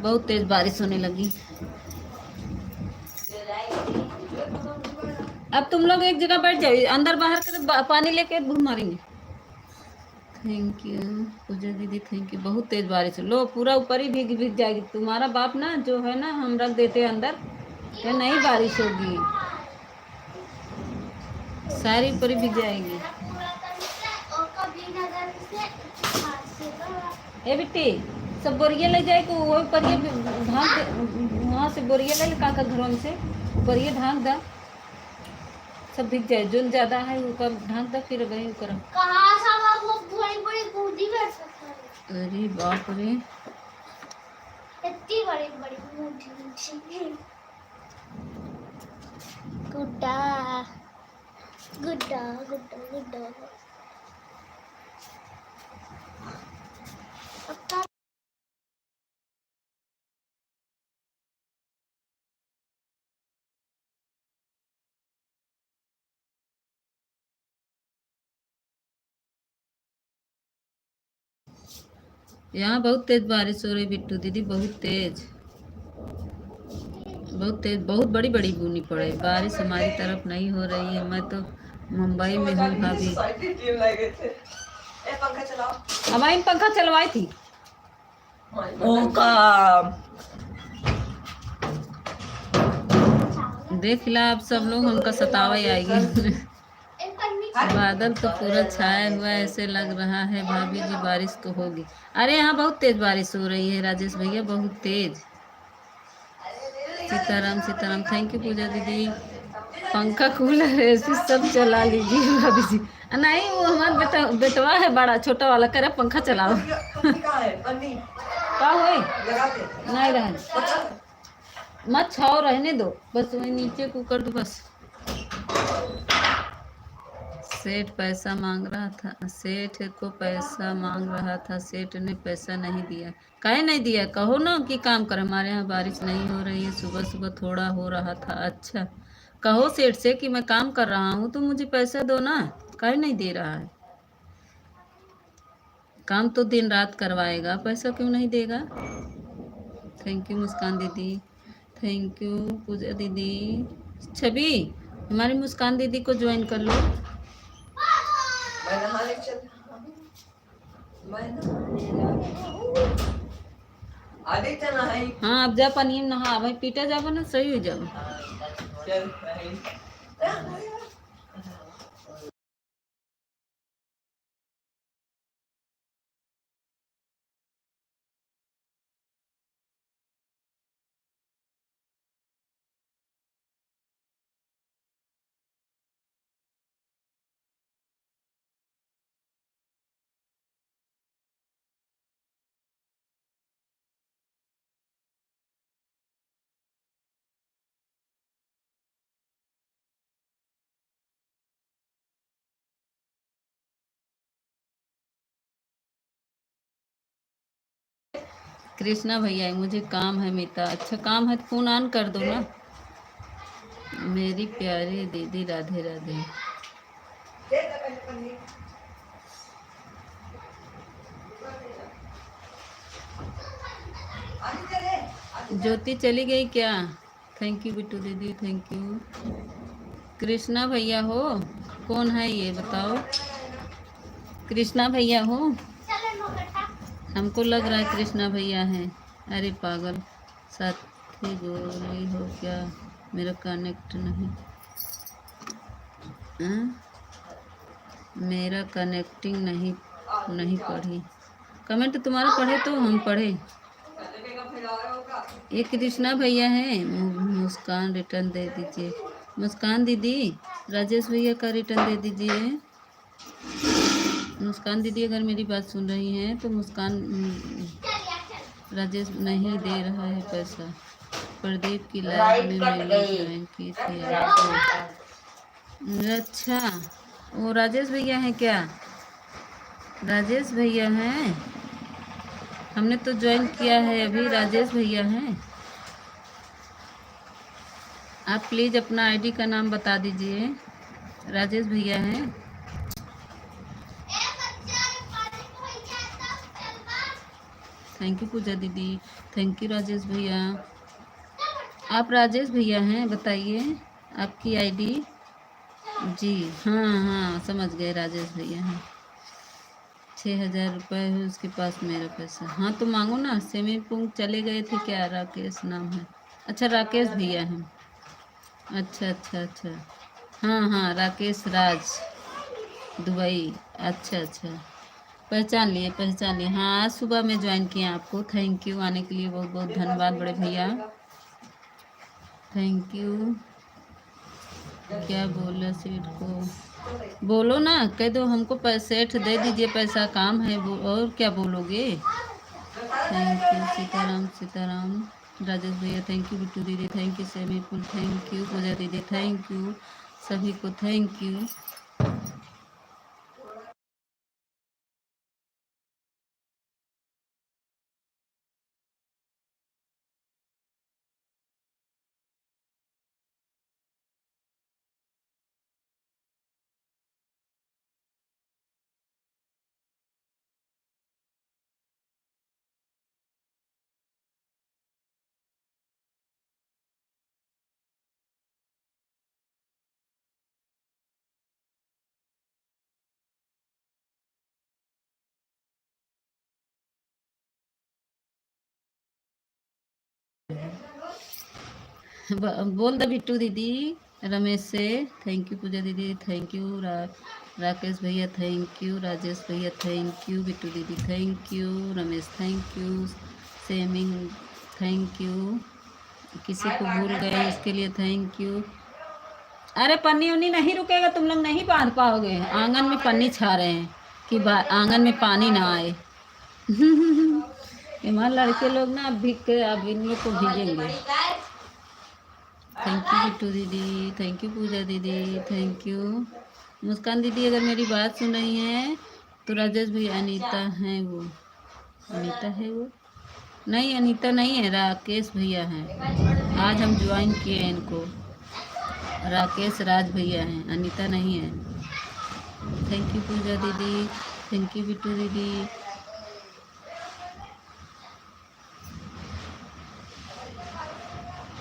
A: बहुत तेज बारिश होने लगी। अब तुम लोग एक जगह बैठ जाओ, अंदर बाहर कर पानी लेके घूम मारेंगे। थैंक यू पूजा दीदी, थैंक यू। बहुत तेज बारिश है, लो पूरा ऊपर ही भीग भीग जाएगी। तुम्हारा बाप ना जो है ना, हम रख देते अंदर, ये नहीं बारिश होगी, सारी ऊपर ही भीग जाएगी। ए बिट्टी सब बोरिया ले जाए को वो ऊपर ये ढांक, वहाँ से बोरिया ले काका घरों में से ऊपर ये ढांक दा, सब भीग जाए। जो ज्यादा है ऊपर ढांक दा, फिर वही ऊपर। अरे बाप रे,
C: इतनी बड़ी बड़ी मूठी गुड्डा गुड्डा गुड्डा गुड्डा।
A: यहाँ बहुत तेज बारिश हो रही बिट्टू दीदी, बहुत तेज, बहुत बड़ी बड़ी बूनी पड़े। बारिश हमारी तरफ नहीं हो रही है, मैं तो मुंबई में हूँ भाभी। हमारी पंखा चलवाई थी देख ला, आप सब लोग हमका सतावा ही आएगी। बादल तो पूरा छाया हुआ है, ऐसे लग रहा है भाभी जी बारिश तो होगी। अरे यहाँ बहुत तेज बारिश हो रही है राजेश भैया, बहुत तेज। सीताराम सीताराम, थैंक यू पूजा दीदी। पंखा कूलर एसी सब चला लीजिए भाभी जी। नहीं वो हमारा बेटवा है बड़ा, छोटा वाला करे पंखा चलाओ। का होए नहीं रहे, मत छाओ, रहने दो बस, वही नीचे को कर दो बस। सेठ पैसा मांग रहा था, सेठ को पैसा मांग रहा था, सेठ ने पैसा नहीं दिया। काहे नहीं दिया? कहो ना कि काम कर। हमारे यहाँ बारिश नहीं हो रही है, सुबह सुबह थोड़ा हो रहा था। अच्छा कहो सेठ से कि मैं काम कर रहा हूँ तो मुझे पैसा दो ना, काहे नहीं दे रहा है? काम तो दिन रात करवाएगा, पैसा क्यों नहीं देगा? थैंक यू मुस्कान दीदी, थैंक यू पूजा दीदी। छवि, हमारी मुस्कान दीदी को ज्वाइन कर लो।
B: मैं नहाने चल रहा हूँ। मैं नहाने जा रहा हूँ। आदित्य नहाई।
A: हाँ अब जा पानी में नहा भाई, पीटा जाबो ना सही हो जाओ।
B: चल नहाई।
A: कृष्णा भैया मुझे काम है मीता। अच्छा काम है तो फोन ऑन कर दो ना। मेरी प्यारी दीदी राधे राधे। ज्योति चली गई क्या? थैंक यू बिट्टू दीदी, थैंक यू। कृष्णा भैया हो? कौन है ये बताओ? कृष्णा भैया हो? हमको लग रहा है कृष्णा भैया हैं। अरे पागल, साथी गोली हो क्या? मेरा कनेक्ट नहीं। मेरा कनेक्टिंग नहीं पढ़ी। कमेंट तुम्हारा पढ़े तो हम पढ़े। ये कृष्णा भैया हैं। मुस्कान रिटर्न दे दीजिए। मुस्कान दीदी, राजेश भैया का रिटर्न दे दीजिए। मुस्कान दीदी अगर मेरी बात सुन रही हैं तो मुस्कान, राजेश नहीं दे रहा है पैसा। प्रदीप की लाइफ में मैंने ज्वाइन की थी आपको। अच्छा, वो राजेश भैया हैं क्या? राजेश भैया हैं, हमने तो ज्वाइन किया है अभी। राजेश भैया हैं। आप प्लीज़ अपना आईडी का नाम बता दीजिए। राजेश भैया हैं। थैंक यू पूजा दीदी, थैंक यू राजेश भैया। आप राजेश भैया हैं, बताइए आपकी आईडी। जी हाँ हाँ समझ गए, राजेश भैया हैं। 6,000 रुपये है उसके पास मेरा पैसा। हाँ तो मांगो ना। स्विमिंग पूल चले गए थे क्या? राकेश नाम है। अच्छा राकेश भैया हैं। अच्छा अच्छा अच्छा, हाँ हाँ राकेश राज दुबई। अच्छा अच्छा, पहचान लिए पहचान लिए। हाँ आज सुबह में ज्वाइन किए आपको। थैंक यू, आने के लिए बहुत बहुत धन्यवाद बड़े भैया, थैंक यू। क्या बोला सेठ को? बोलो ना, कह दो हमको सेठ दे दीजिए पैसा, काम है वो, और क्या बोलोगे? Thank you Sitaram Sitaram. राजेश भैया थैंक यू, बिट्टू दीदी थैंक यू, सेमीपुल थैंक यू, पूजा दीदी थैंक यू, सभी को थैंक यू। बोल दो बिट्टू दीदी रमेश से। थैंक यू पूजा दीदी, थैंक यू राकेश भैया थैंक यू, राजेश भैया थैंक यू, बिट्टू दीदी thank you, Ramesh thank you, seeming thank you. किसी को भूल गए उसके लिए थैंक यू। अरे पन्नी उन्नी नहीं रुकेगा, तुम लोग नहीं बांध पाओगे। आंगन में पन्नी छा रहे हैं कि आंगन में पानी ना आए। हमारे लड़के लोग ना अब भीग के अब इन लोग को भीगेंगे। थैंक यू बिट्टू दीदी, थैंक यू पूजा दीदी, थैंक यू। मुस्कान दीदी अगर मेरी बात सुन रही हैं तो राजेश भैया, अनीता हैं वो, अनीता है वो, नहीं अनीता नहीं है, राकेश भैया हैं। आज हम ज्वाइन किए हैं इनको। राकेश राज भैया हैं, अनीता नहीं है। थैंक यू पूजा दीदी, थैंक यू बिट्टू दीदी।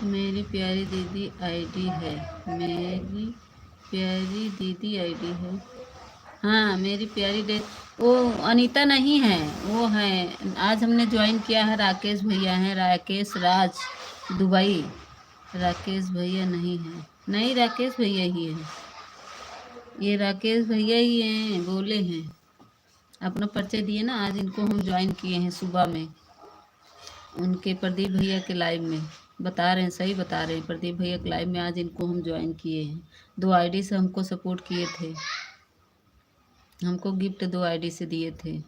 A: मेरी प्यारी दीदी आईडी है, मेरी प्यारी दीदी आईडी है। हाँ मेरी प्यारी दे, वो अनीता नहीं है, वो है। आज हमने ज्वाइन किया है, राकेश भैया हैं, राकेश राज दुबई। राकेश भैया नहीं है, नहीं राकेश भैया ही है, ये राकेश भैया ही हैं, बोले हैं। अपना परिचय दिए ना, आज इनको हम ज्वाइन किए हैं सुबह में, उनके प्रदीप भैया के लाइव में। बता रहे हैं, सही बता रहे हैं, प्रदीप भैया के लाइव में आज इनको हम ज्वाइन किए हैं। 2 आईडी से हमको सपोर्ट किए थे, हमको गिफ्ट 2 आईडी से दिए थे।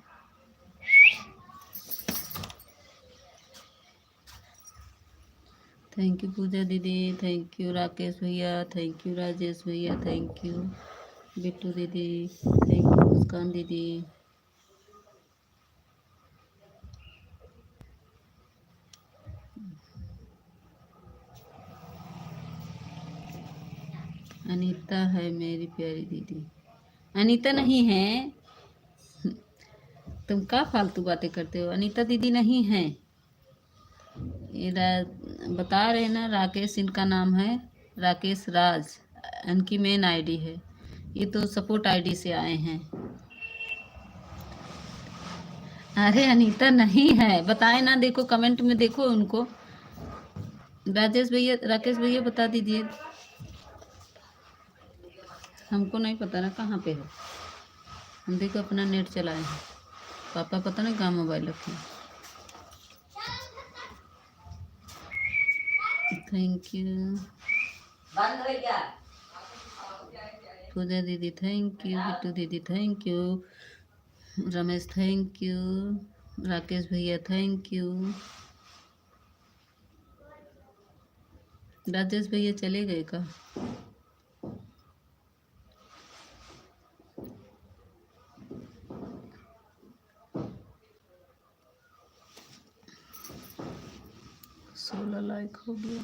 A: थैंक यू पूजा दीदी, थैंक यू राकेश भैया, थैंक यू राजेश भैया, थैंक यू बिट्टू दीदी, थैंक यू मुस्कान दीदी। अनीता है मेरी प्यारी दीदी, अनीता नहीं है। तुम क्या फालतू बातें करते हो, अनीता दीदी नहीं है। ये बता रहे ना, राकेश इनका नाम है, राकेश राज इनकी मेन आईडी है। ये तो सपोर्ट आईडी से आए हैं। अरे अनीता नहीं है, बताए ना, देखो कमेंट में देखो उनको। राजेश भैया, राकेश भैया बता दीजिए, हमको नहीं पता ना कहाँ पे है। हम देखो अपना नेट चलाए हैं, पापा पता नहीं कहाँ मोबाइल रखे। थैंक यू
B: बंद हो गया।
A: पूजा दीदी, थैंक यू बिट्टू दीदी, thank you Ramesh, thank you Rakesh भैया, थैंक यू राजेश भैया। चले गए का? सोलह लाइक हो गया।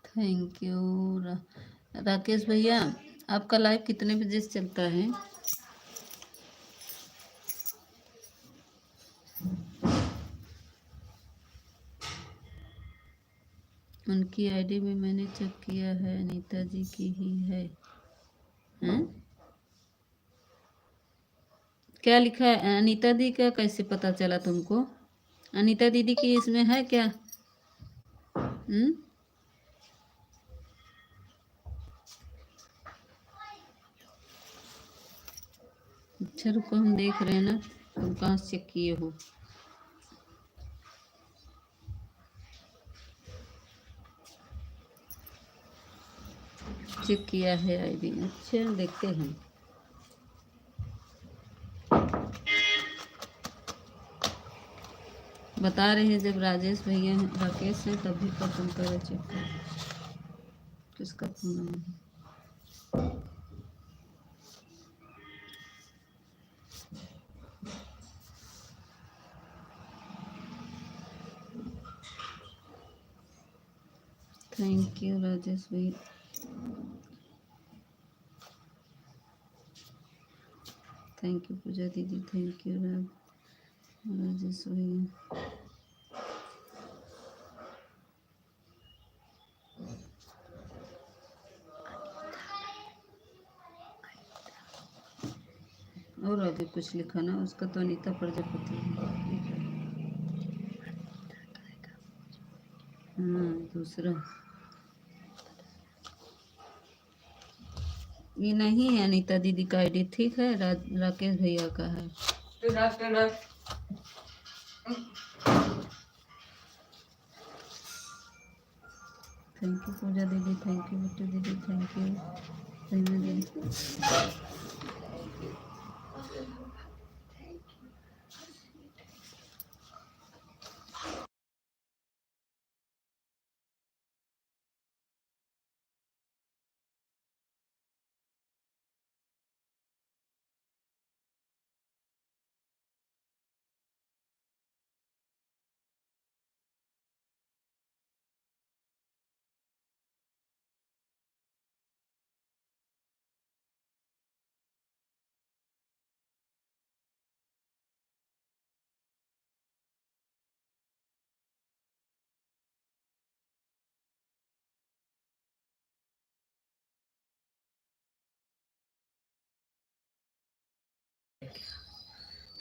A: थैंक यू राकेश भैया। आपका लाइव कितने बजे से चलता है? उनकी आईडी में मैंने चेक किया है, अनीता जी की ही है। हैं? क्या लिखा है अनीता दी का? कैसे पता चला तुमको? अनीता दीदी की इसमें है क्या? हम्म? अच्छा रुको, हम देख रहे हैं ना, तुम कहाँ से चेक किए हो। चेक किया है आईडी, अच्छा देखते हैं। बता रहे हैं जब राजेश भैया हैं, राकेश हैं, तभी पर तुम करो चेक करो किसका फोन है। थैंक यू राजेश भैया, थैंक यू पूजा दीदी, थैंक यू राजेश भैया। और आगे कुछ लिखा ना, उसका तो अनीता प्रजापति है। हाँ दूसरा ये नहीं है अनीता दीदी का आईडी, ठीक है, राकेश भैया का है। थैंक यू पूजा दीदी, थैंक यू बिट्टू दीदी, थैंक यू दीदी।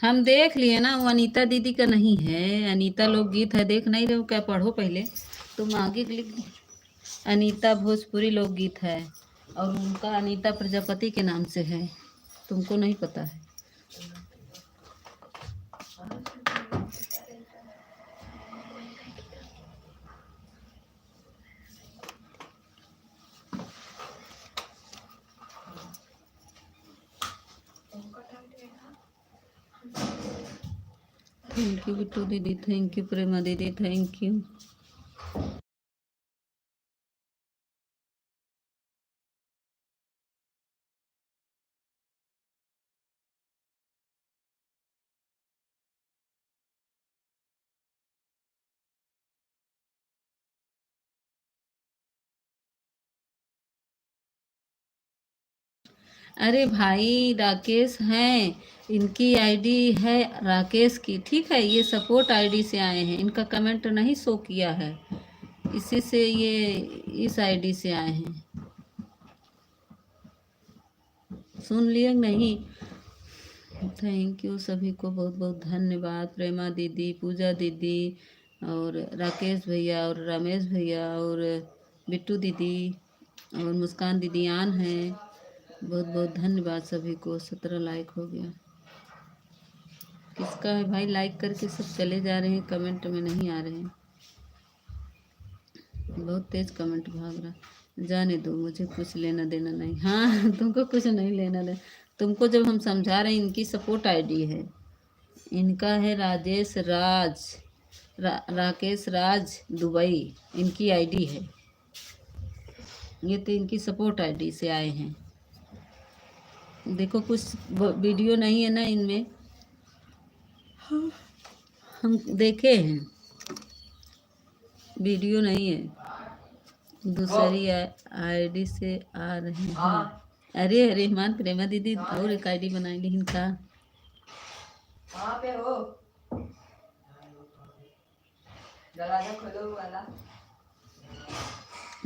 A: हम देख लिए ना, वो अनीता दीदी का नहीं है। अनीता लोकगीत है, देख नहीं रहे हो क्या? पढ़ो पहले, तुम आगे लिख दो। अनीता भोजपुरी लोकगीत है और उनका अनीता प्रजापति के नाम से है। तुमको नहीं पता है? थैंक यू बिट्टू दीदी, थैंक यू प्रेमा दीदी, थैंक यू। अरे भाई राकेश हैं, इनकी आईडी है राकेश की, ठीक है? ये सपोर्ट आईडी से आए हैं, इनका कमेंट नहीं शो किया है, इसी से ये इस आईडी से आए हैं। सुन लिए नहीं? थैंक यू सभी को, बहुत बहुत धन्यवाद। प्रेमा दीदी, पूजा दीदी और राकेश भैया और रमेश भैया और बिट्टू दीदी और मुस्कान दीदी आन हैं। बहुत बहुत धन्यवाद सभी को। 17 लाइक हो गया। किसका है भाई? लाइक करके सब चले जा रहे हैं, कमेंट में नहीं आ रहे हैं। बहुत तेज कमेंट भाग रहा। जाने दो, मुझे कुछ लेना देना नहीं। हाँ तुमको कुछ नहीं लेना देना। तुमको जब हम समझा रहे हैं, इनकी सपोर्ट आईडी है, इनका है राजेश राज, राकेश राज दुबई, इनकी आईडी है। ये तो इनकी सपोर्ट आईडी से आए हैं। देखो कुछ वीडियो नहीं है ना इनमें, हम देखे हैं, वीडियो नहीं है, दूसरी आईडी से आ रहे हैं। अरे अरे मान प्रेमा दीदी और एक आईडी बनाएंगे इनका।
B: कहाँ पे हो? दरवाजा खोलो वाला।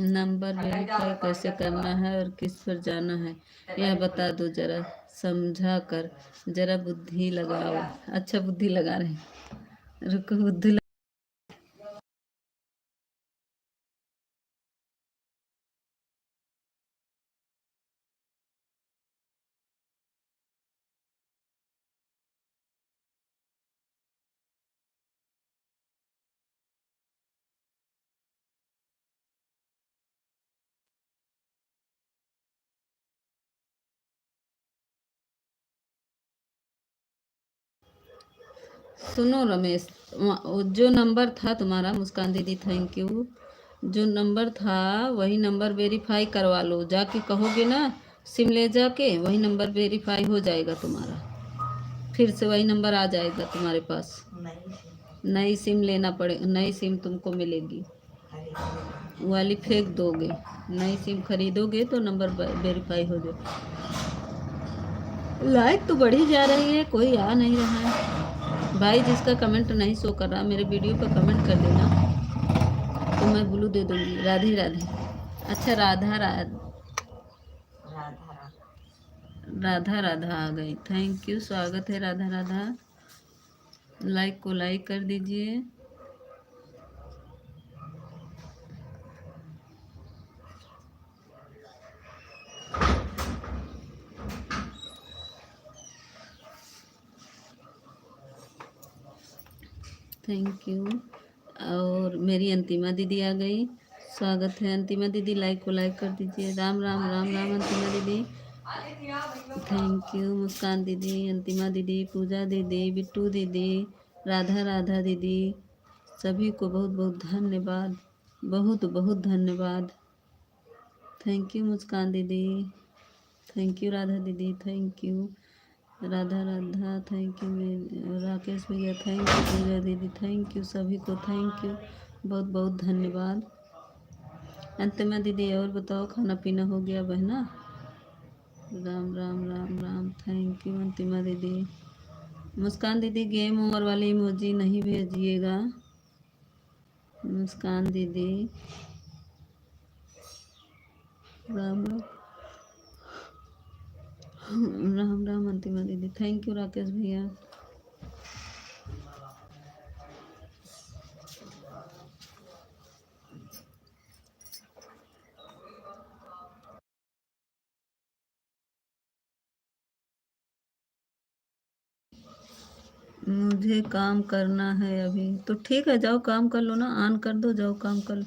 A: नंबर वेरीफाई कैसे करना है और किस पर जाना है, यह बता दो जरा, समझा कर, जरा बुद्धि लगाओ। अच्छा बुद्धि लगा रहे हैं, रुको बुद्धि सुनो रमेश, जो नंबर था तुम्हारा, मुस्कान दीदी थैंक यू, जो नंबर था वही नंबर वेरीफाई करवा लो, जाके कहोगे ना, सिम ले जाके वही नंबर वेरीफाई हो जाएगा तुम्हारा, फिर से वही नंबर आ जाएगा तुम्हारे पास। नई सिम लेना पड़े, नई सिम तुमको मिलेगी, वाली फेंक दोगे, नई सिम खरीदोगे तो नंबर वेरीफाई हो जाए। लाइक तो बढ़ी जा रही है, कोई आ नहीं रहा है भाई। जिसका कमेंट नहीं शो कर रहा, मेरे वीडियो पर कमेंट कर देना तो मैं ब्लू दे दूंगी। राधे राधे। अच्छा राधा राधा राधा आ गई, थैंक यू, स्वागत है राधा राधा। लाइक को लाइक कर दीजिए। Thank you. और मेरी अंतिमा दीदी आ गई, स्वागत है अंतिमा दीदी, लाइक को लाइक कर दीजिए। राम राम राम राम अंतिमा दीदी, थैंक यू। मुस्कान दीदी, अंतिमा दीदी, पूजा दीदी, बिट्टू दीदी, राधा राधा दीदी, सभी को बहुत बहुत धन्यवाद, बहुत बहुत धन्यवाद। थैंक यू मुस्कान दीदी, थैंक यू राधा दीदी, thank you Radha Radha, thank you Rakesh भैया, थैंक यू पूजा दीदी, थैंक यू सभी को, थैंक यू, बहुत बहुत धन्यवाद। अंतिमा दीदी और बताओ, खाना पीना हो गया बहना? राम राम राम राम, थैंक यू अंतिमा दीदी। मुस्कान दीदी गेम ओवर वाली इमोजी नहीं भेजिएगा। मुस्कान दीदी राम राम राम राम अंतिमा दीदी, थैंक यू राकेश भैया। मुझे काम करना है अभी। तो ठीक है, जाओ काम कर लो ना, ऑन कर दो, जाओ काम कर लो।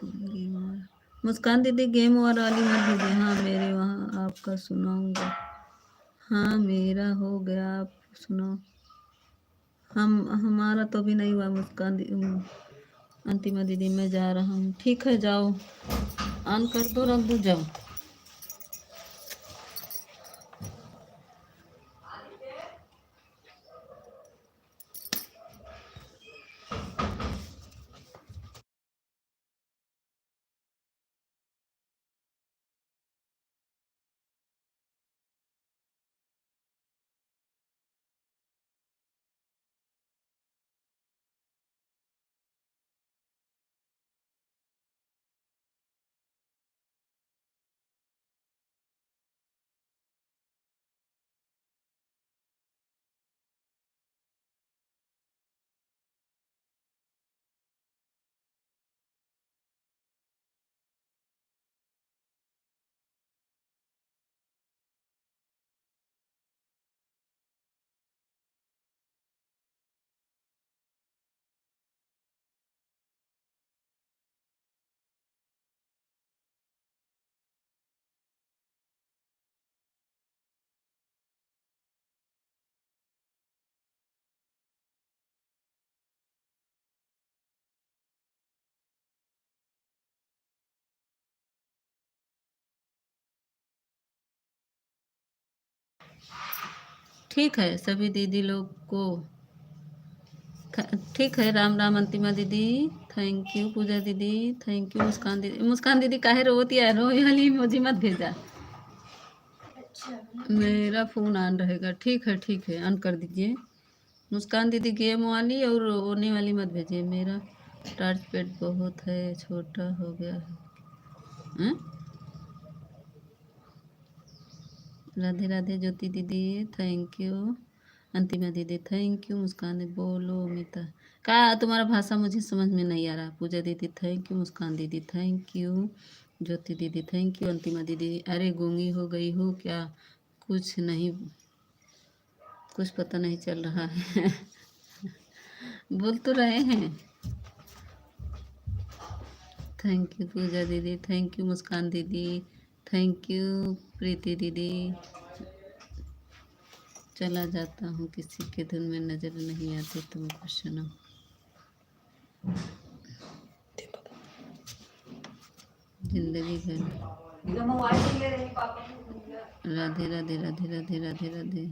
A: गेम वाला मुस्कान दीदी, गेम वाली मत भेजिए। हाँ मेरे वहाँ आपका सुनाऊंगा। हाँ मेरा हो गया, आप सुनाओ। हम हमारा तो अभी नहीं हुआ मुस्कान अंतिमा दीदी, मैं जा रहा हूँ। ठीक है जाओ, ऑन कर दो, रख दो, जाओ। ठीक है सभी दीदी लोग को, ठीक है। राम राम अंतिमा दीदी, थैंक यू। पूजा दीदी थैंक यू। मुस्कान दीदी, मुस्कान दीदी काहे रोती है? रोई वाली इमोजी मत भेजा। मेरा फ़ोन ऑन रहेगा। ठीक है ठीक है, ऑन कर दीजिए। मुस्कान दीदी गेम वाली और रोने वाली मत भेजिए। मेरा टच पैड बहुत है, छोटा हो गया है। हैं? राधे राधे ज्योति दीदी, थैंक यू। अंतिमा दीदी थैंक यू। मुस्कान दीदी बोलो मिता का, तुम्हारा भाषा मुझे समझ में नहीं आ रहा। पूजा दीदी थैंक यू। मुस्कान दीदी थैंक यू। ज्योति दीदी थैंक यू। अंतिमा दीदी, अरे गूंगी हो गई हो क्या? कुछ नहीं, कुछ पता नहीं चल रहा है। बोल तो रहे हैं। थैंक यू पूजा दीदी, थैंक यू। मुस्कान दीदी थैंक यू। प्रीति दीदी, चला जाता हूँ, किसी के धुन में नजर नहीं आती, तुमको सुनो। जिंदगी भर
B: इधर मोबाइल ले रही पापा को।
A: राधे राधे राधे राधे राधे राधे।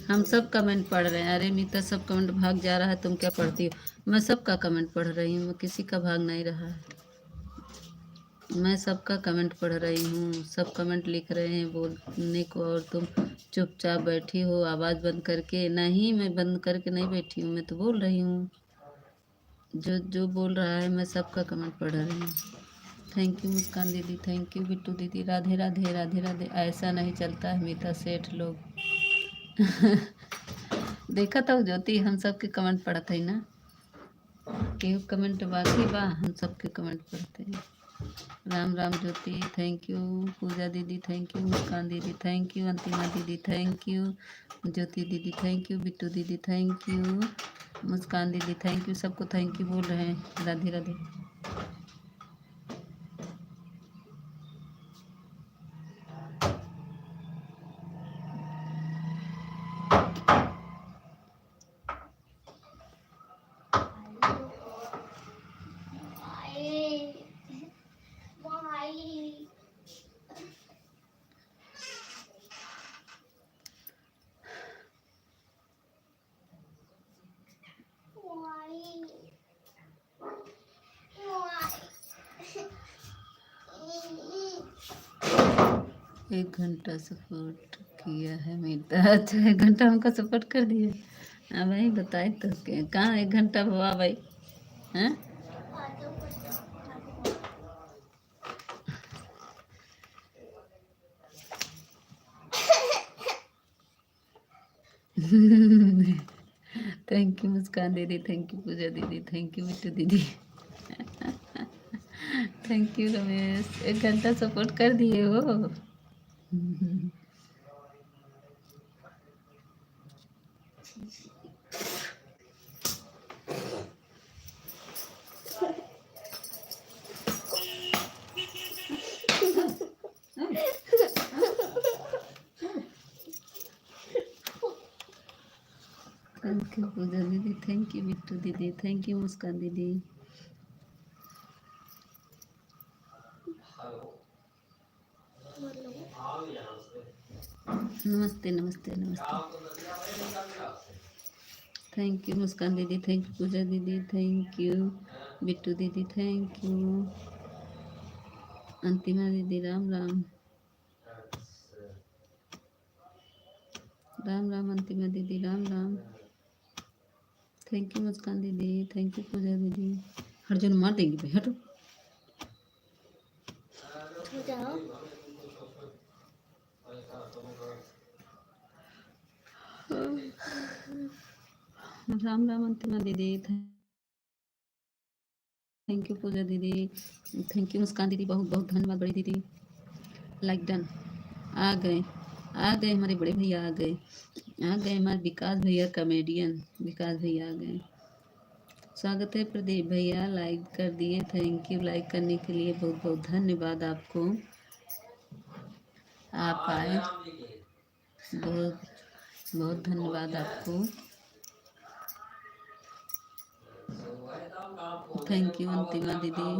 A: हम सब कमेंट पढ़ रहे हैं। अरे मीता, सब कमेंट भाग जा रहा है, तुम क्या पढ़ती हो? मैं सबका कमेंट पढ़ रही हूँ, किसी का भाग नहीं रहा है। मैं सबका कमेंट पढ़ रही हूँ, सब कमेंट लिख रहे हैं बोलने को, और तुम चुपचाप बैठी हो आवाज़ बंद करके। नहीं, मैं बंद करके नहीं बैठी हूँ, मैं तो बोल रही हूँ। जो जो बोल रहा है, मैं सबका कमेंट पढ़ रही हूँ। थैंक यू मुस्कान दीदी, थैंक यू बिट्टू दीदी। राधे राधे राधे राधे। ऐसा नहीं चलता है मीता सेठ लोग। देखा था ज्योति, हम सबके कमेंट पढ़ते हैं ना, केहू कमेंट बाकी बा, हम सबके कमेंट पढ़ते हैं। राम राम ज्योति थैंक यू। पूजा दीदी थैंक यू। मुस्कान दीदी थैंक यू। अंतिमा दीदी थैंक यू। ज्योति दीदी थैंक यू। बिट्टू दीदी थैंक यू। मुस्कान दीदी थैंक यू। सबको थैंक यू बोल रहे हैं। राधे राधे। 1 घंटा सपोर्ट किया है मेरा। अच्छा 1 घंटा हमको सपोर्ट कर दिए। हाँ भाई बताए तो कहाँ 1 घंटा हुआ भाई। हैं थैंक यू मुस्कान दीदी, थैंक यू पूजा दीदी, थैंक यू मिट्टू दीदी, थैंक यू रमेश। 1 घंटा सपोर्ट कर दिए हो। थैंक यू पूजा दीदी, थैंक यू मिट्टू दीदी, थैंक यू मुस्कान दीदी। नमस्ते नमस्ते नमस्ते। थैंक यू मुस्कान दीदी, थैंक यू पूजा दीदी, थैंक यू बिट्टू दीदी, थैंक यू अंतिमा दीदी। राम राम राम राम अंतिमा दीदी, राम राम। थैंक यू मुस्कान दीदी, थैंक यू पूजा दीदी। हट जाओ मार देंगी भाई, हटो।
C: जाओ।
A: राम राम अंतिमा दीदी, थैंक यू पूजा दीदी, थैंक यू मुस्कान दीदी, बहुत बहुत धन्यवाद बड़ी दीदी। Like done. आ गए हमारे बड़े भैया, आ गए हमारे विकास भैया कॉमेडियन, विकास भैया आ गए। स्वागत है प्रदीप भैया, लाइक कर दिए, थैंक यू लाइक करने के लिए, बहुत बहुत धन्यवाद आपको। आप आए, बहुत बहुत धन्यवाद आपको। थैंक यू अंतिमा दीदी।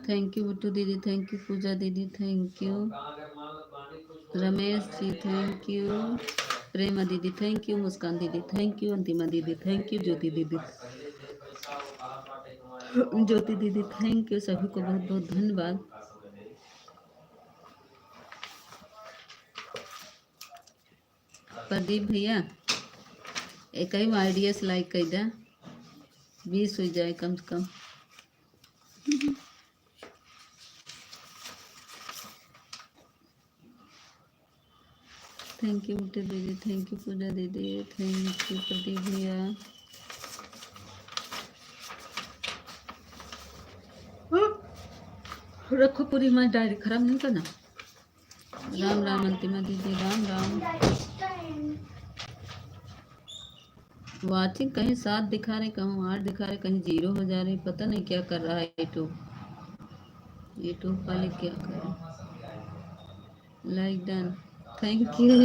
A: थैंक यू बिट्टू दीदी, थैंक यू पूजा दीदी, thank you Ramesh ji, thank you Prema दीदी, थैंक यू मुस्कान दीदी, थैंक यू अंतिमा दीदी, थैंक यू ज्योति दीदी, ज्योति दीदी, थैंक यू सभी को बहुत बहुत धन्यवाद। प्रदीप भैया एक ही आइडिया से लाइक कर दे, 20 हो जाए कम से कम। थैंक यू बिट्टू दीदी, थैंक यू पूजा दीदी, थैंक यू प्रदीप भैया। रखो पूरी हमारी डायरी खराब नहीं करना। राम राम अंतिमा दीदी, राम राम। वाचिंग कहीं 7 दिखा रहे, कहीं 8 दिखा रहे, कहीं 0 हो जा रहे, पता नहीं क्या कर रहा है यूट्यूब वाले क्या कर रहे हैं। लाइक डन, थैंक यू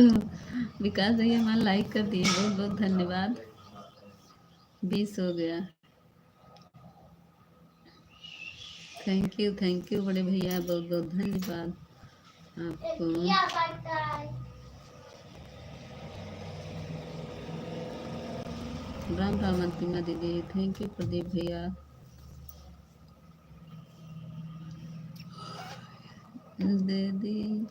A: विकास भैया, हमारा लाइक कर दिए, बहुत बहुत धन्यवाद। 20 हो गया। थैंक यू बड़े भैया, बहुत बहुत धन्यवाद आपको। राम राम अंतिमा दीदी, थैंक यू प्रदीप भैया। दीदी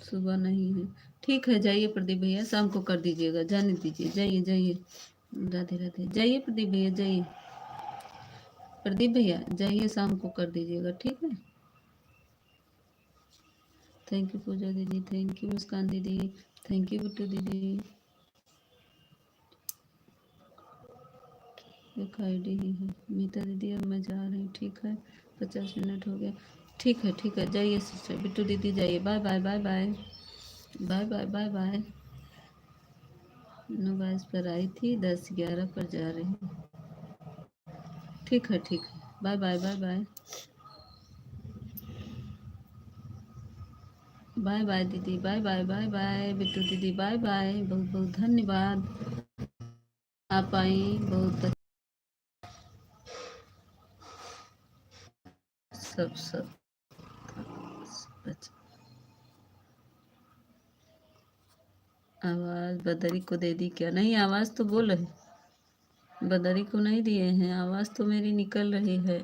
A: सुबह नहीं है, ठीक है जाइए प्रदीप भैया, शाम को कर दीजिएगा, जाने दीजिए, जाइए जाइए, राधे राधे, जाइए प्रदीप भैया, जाइए प्रदीप भैया, जाइए शाम को कर दीजिएगा, ठीक है। थैंक यू पूजा दीदी, थैंक यू मुस्कान दीदी, थैंक यू बिट्टू दीदी। एक आईडी ही है। मीता दीदी अब मैं जा रही हूँ, ठीक है, 50 मिनट हो गए। ठीक है ठीक है, जाइए सिस्टर बिट्टू दीदी जाइए, bye bye bye bye bye bye bye bye. 9 22 पर आई थी, 10 11 पर जा रही हूँ। ठीक है bye bye bye bye bye bye दीदी, bye bye bye bye Bittu दीदी, बाय बाय, बहुत बहुत धन्यवाद आप आई, बहुत सब सब अच्छा। आवाज़ बदरी को दे दी क्या? नहीं, आवाज़ तो बोल रही, बदरी को नहीं दिए हैं, आवाज़ तो मेरी निकल रही है।